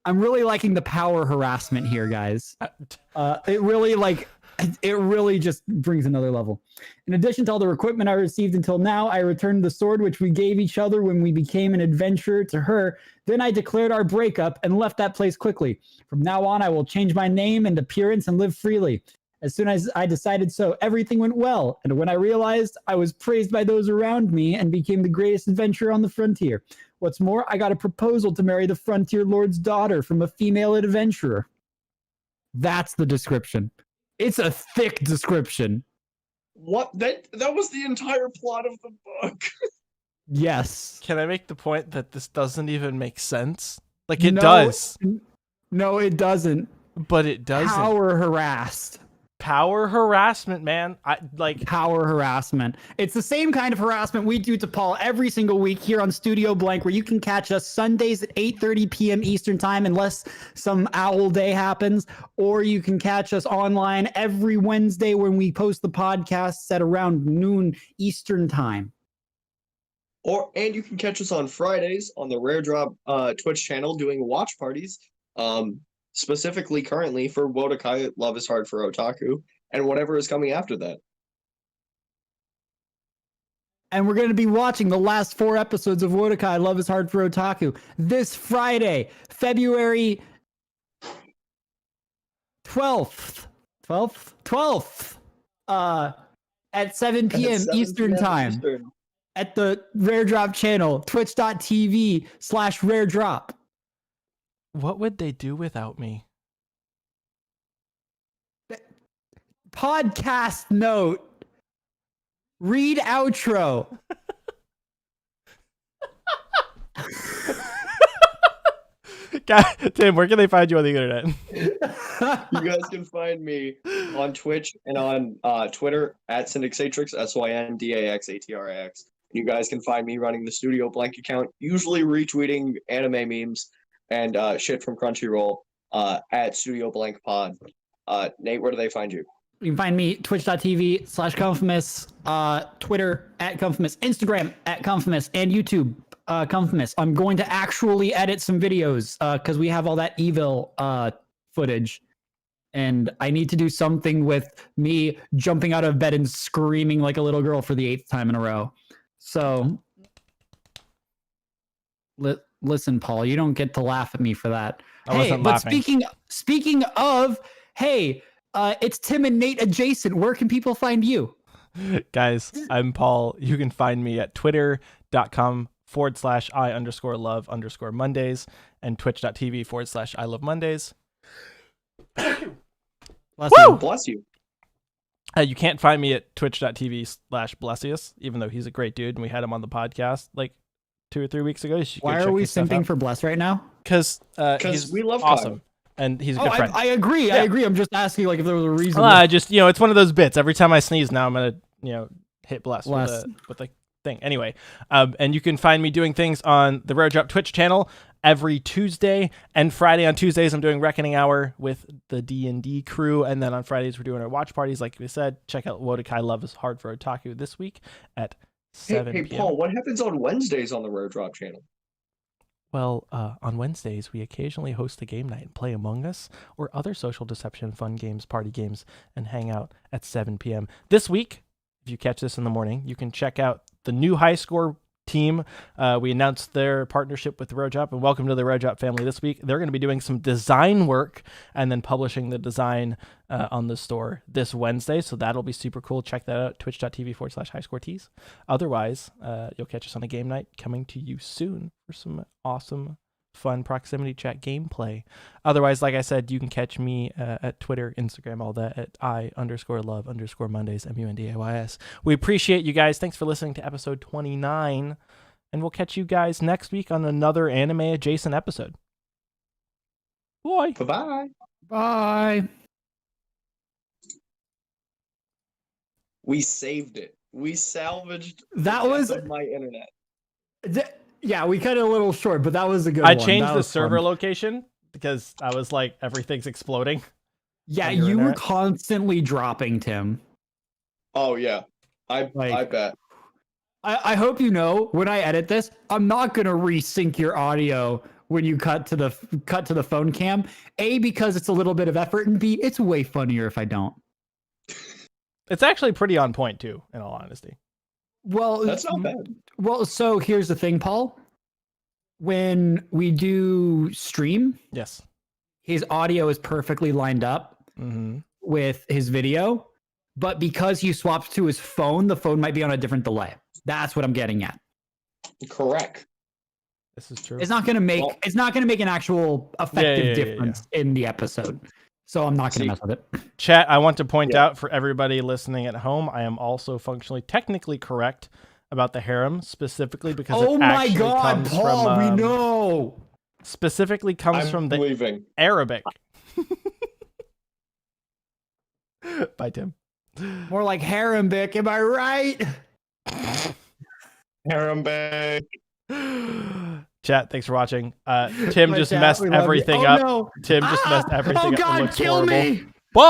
I'm really liking the power harassment here, guys. It really just brings another level. In addition to all the equipment I received until now, I returned the sword which we gave each other when we became an adventurer to her. Then I declared our breakup and left that place quickly. From now on, I will change my name and appearance and live freely. As soon as I decided so, everything went well. And when I realized, I was praised by those around me and became the greatest adventurer on the frontier. What's more, I got a proposal to marry the frontier lord's daughter from a female adventurer. That's the description. It's a thick description. What? That was the entire plot of the book. Yes. Can I make the point that this doesn't even make sense? Like, it does. No, it doesn't. But it doesn't. Power harassed. Power harassment, man. Power harassment. It's the same kind of harassment we do to Paul every single week here on Studio Blank, where you can catch us Sundays at 8:30 p.m. Eastern time, unless some owl day happens, or you can catch us online every Wednesday when we post the podcasts at around noon Eastern time. And you can catch us on Fridays on the RareDrop Twitch channel doing watch parties. Specifically currently for Wodakai, Love is Hard for Otaku, and whatever is coming after that. And we're going to be watching the last 4 episodes of Wodakai, Love is Hard for Otaku, this Friday, February 12th, at 7 p.m. Eastern time, at the RareDrop channel, twitch.tv/RareDrop. What would they do without me? Podcast note. Read outro. Tim, where can they find you on the internet? You guys can find me on Twitch and on Twitter at Syndixatrix, SYNDAXATRIX. You guys can find me running the Studio Blank account, usually retweeting anime memes and shit from Crunchyroll at Studio Blank Pod. Nate, where do they find you? You can find me twitch.tv/Comfimus, Twitter at Comfimus, Instagram at Comfimus, and YouTube Comfimus. I'm going to actually edit some videos because we have all that evil footage. And I need to do something with me jumping out of bed and screaming like a little girl for the 8th time in a row. So, listen, Paul, you don't get to laugh at me for that. I wasn't laughing. Speaking of, hey, it's Tim and Nate adjacent. Where can people find you? Guys, I'm Paul. You can find me at twitter.com/I_love_Mondays and twitch.tv/I love Mondays. Bless you. You can't find me at twitch.tv/Blessius, even though he's a great dude and we had him on the podcast like 2 or 3 weeks ago. Why are we simping for Bless right now? Because he's we love awesome. Kyle. And he's a good friend. I agree. Yeah. I agree. I'm just asking like if there was a reason. Just, it's one of those bits. Every time I sneeze now, I'm going to, hit bless. With the thing. Anyway, and you can find me doing things on the RareDrop Twitch channel every Tuesday and Friday. On Tuesdays, I'm doing Reckoning Hour with the D&D crew. And then on Fridays, we're doing our watch parties. Like we said, check out Wodakai Love is Hard for Otaku this week at 7 p.m. Hey, Paul, what happens on Wednesdays on the RareDrop channel? Well, on Wednesdays, we occasionally host a game night and play Among Us or other social deception fun games, party games, and hang out at 7 p.m. This week, if you catch this in the morning, you can check out the new High Score team. We announced their partnership with RareDrop, and welcome to the RareDrop family this week. They're going to be doing some design work and then publishing the design on the store this Wednesday, so that'll be super cool. Check that out, twitch.tv/highscoretees. Otherwise, you'll catch us on a game night coming to you soon for some awesome, fun proximity chat gameplay. Otherwise, like I said, you can catch me at Twitter, Instagram, all that at I_love_Mondays, MUNDAYS. We appreciate you guys. Thanks for listening to episode 29, and we'll catch you guys next week on another anime adjacent episode. Bye. Bye-bye. Bye. We saved it. We salvaged That the was death of my internet. Yeah, we cut it a little short, but that was a good I one. changed That the was server fun. location because I was like, everything's exploding. Yeah, on your you were internet. constantly dropping, Tim. Oh yeah, I Like, bet. I hope you know when I edit this, I'm not gonna resync your audio when you cut to the phone cam. A, because it's a little bit of effort, and B, it's way funnier if I don't. It's actually pretty on point too, in all honesty. Well, That's not bad. Well, so here's the thing, Paul. When we do stream, Yes. his audio is perfectly lined up Mm-hmm. with his video, but because he swapped to his phone, the phone might be on a different delay. That's what I'm getting at. Correct. This is true. It's not gonna make Well- an actual effective Yeah. difference in the episode. So I'm not gonna See- mess with it. Chat, I want to point Yeah. out for everybody listening at home, I am also functionally technically correct about the harem, specifically because Oh it my actually god, comes Paul, from, we know. specifically comes I'm from the leaving. Arabic. Bye, Tim. More like Harembic, am I right? Harambe. Chat, thanks for watching. Tim My just chat, messed we love you. everything Oh, up. no. Tim just messed everything Oh up. It god, looks kill horrible. me. Bye!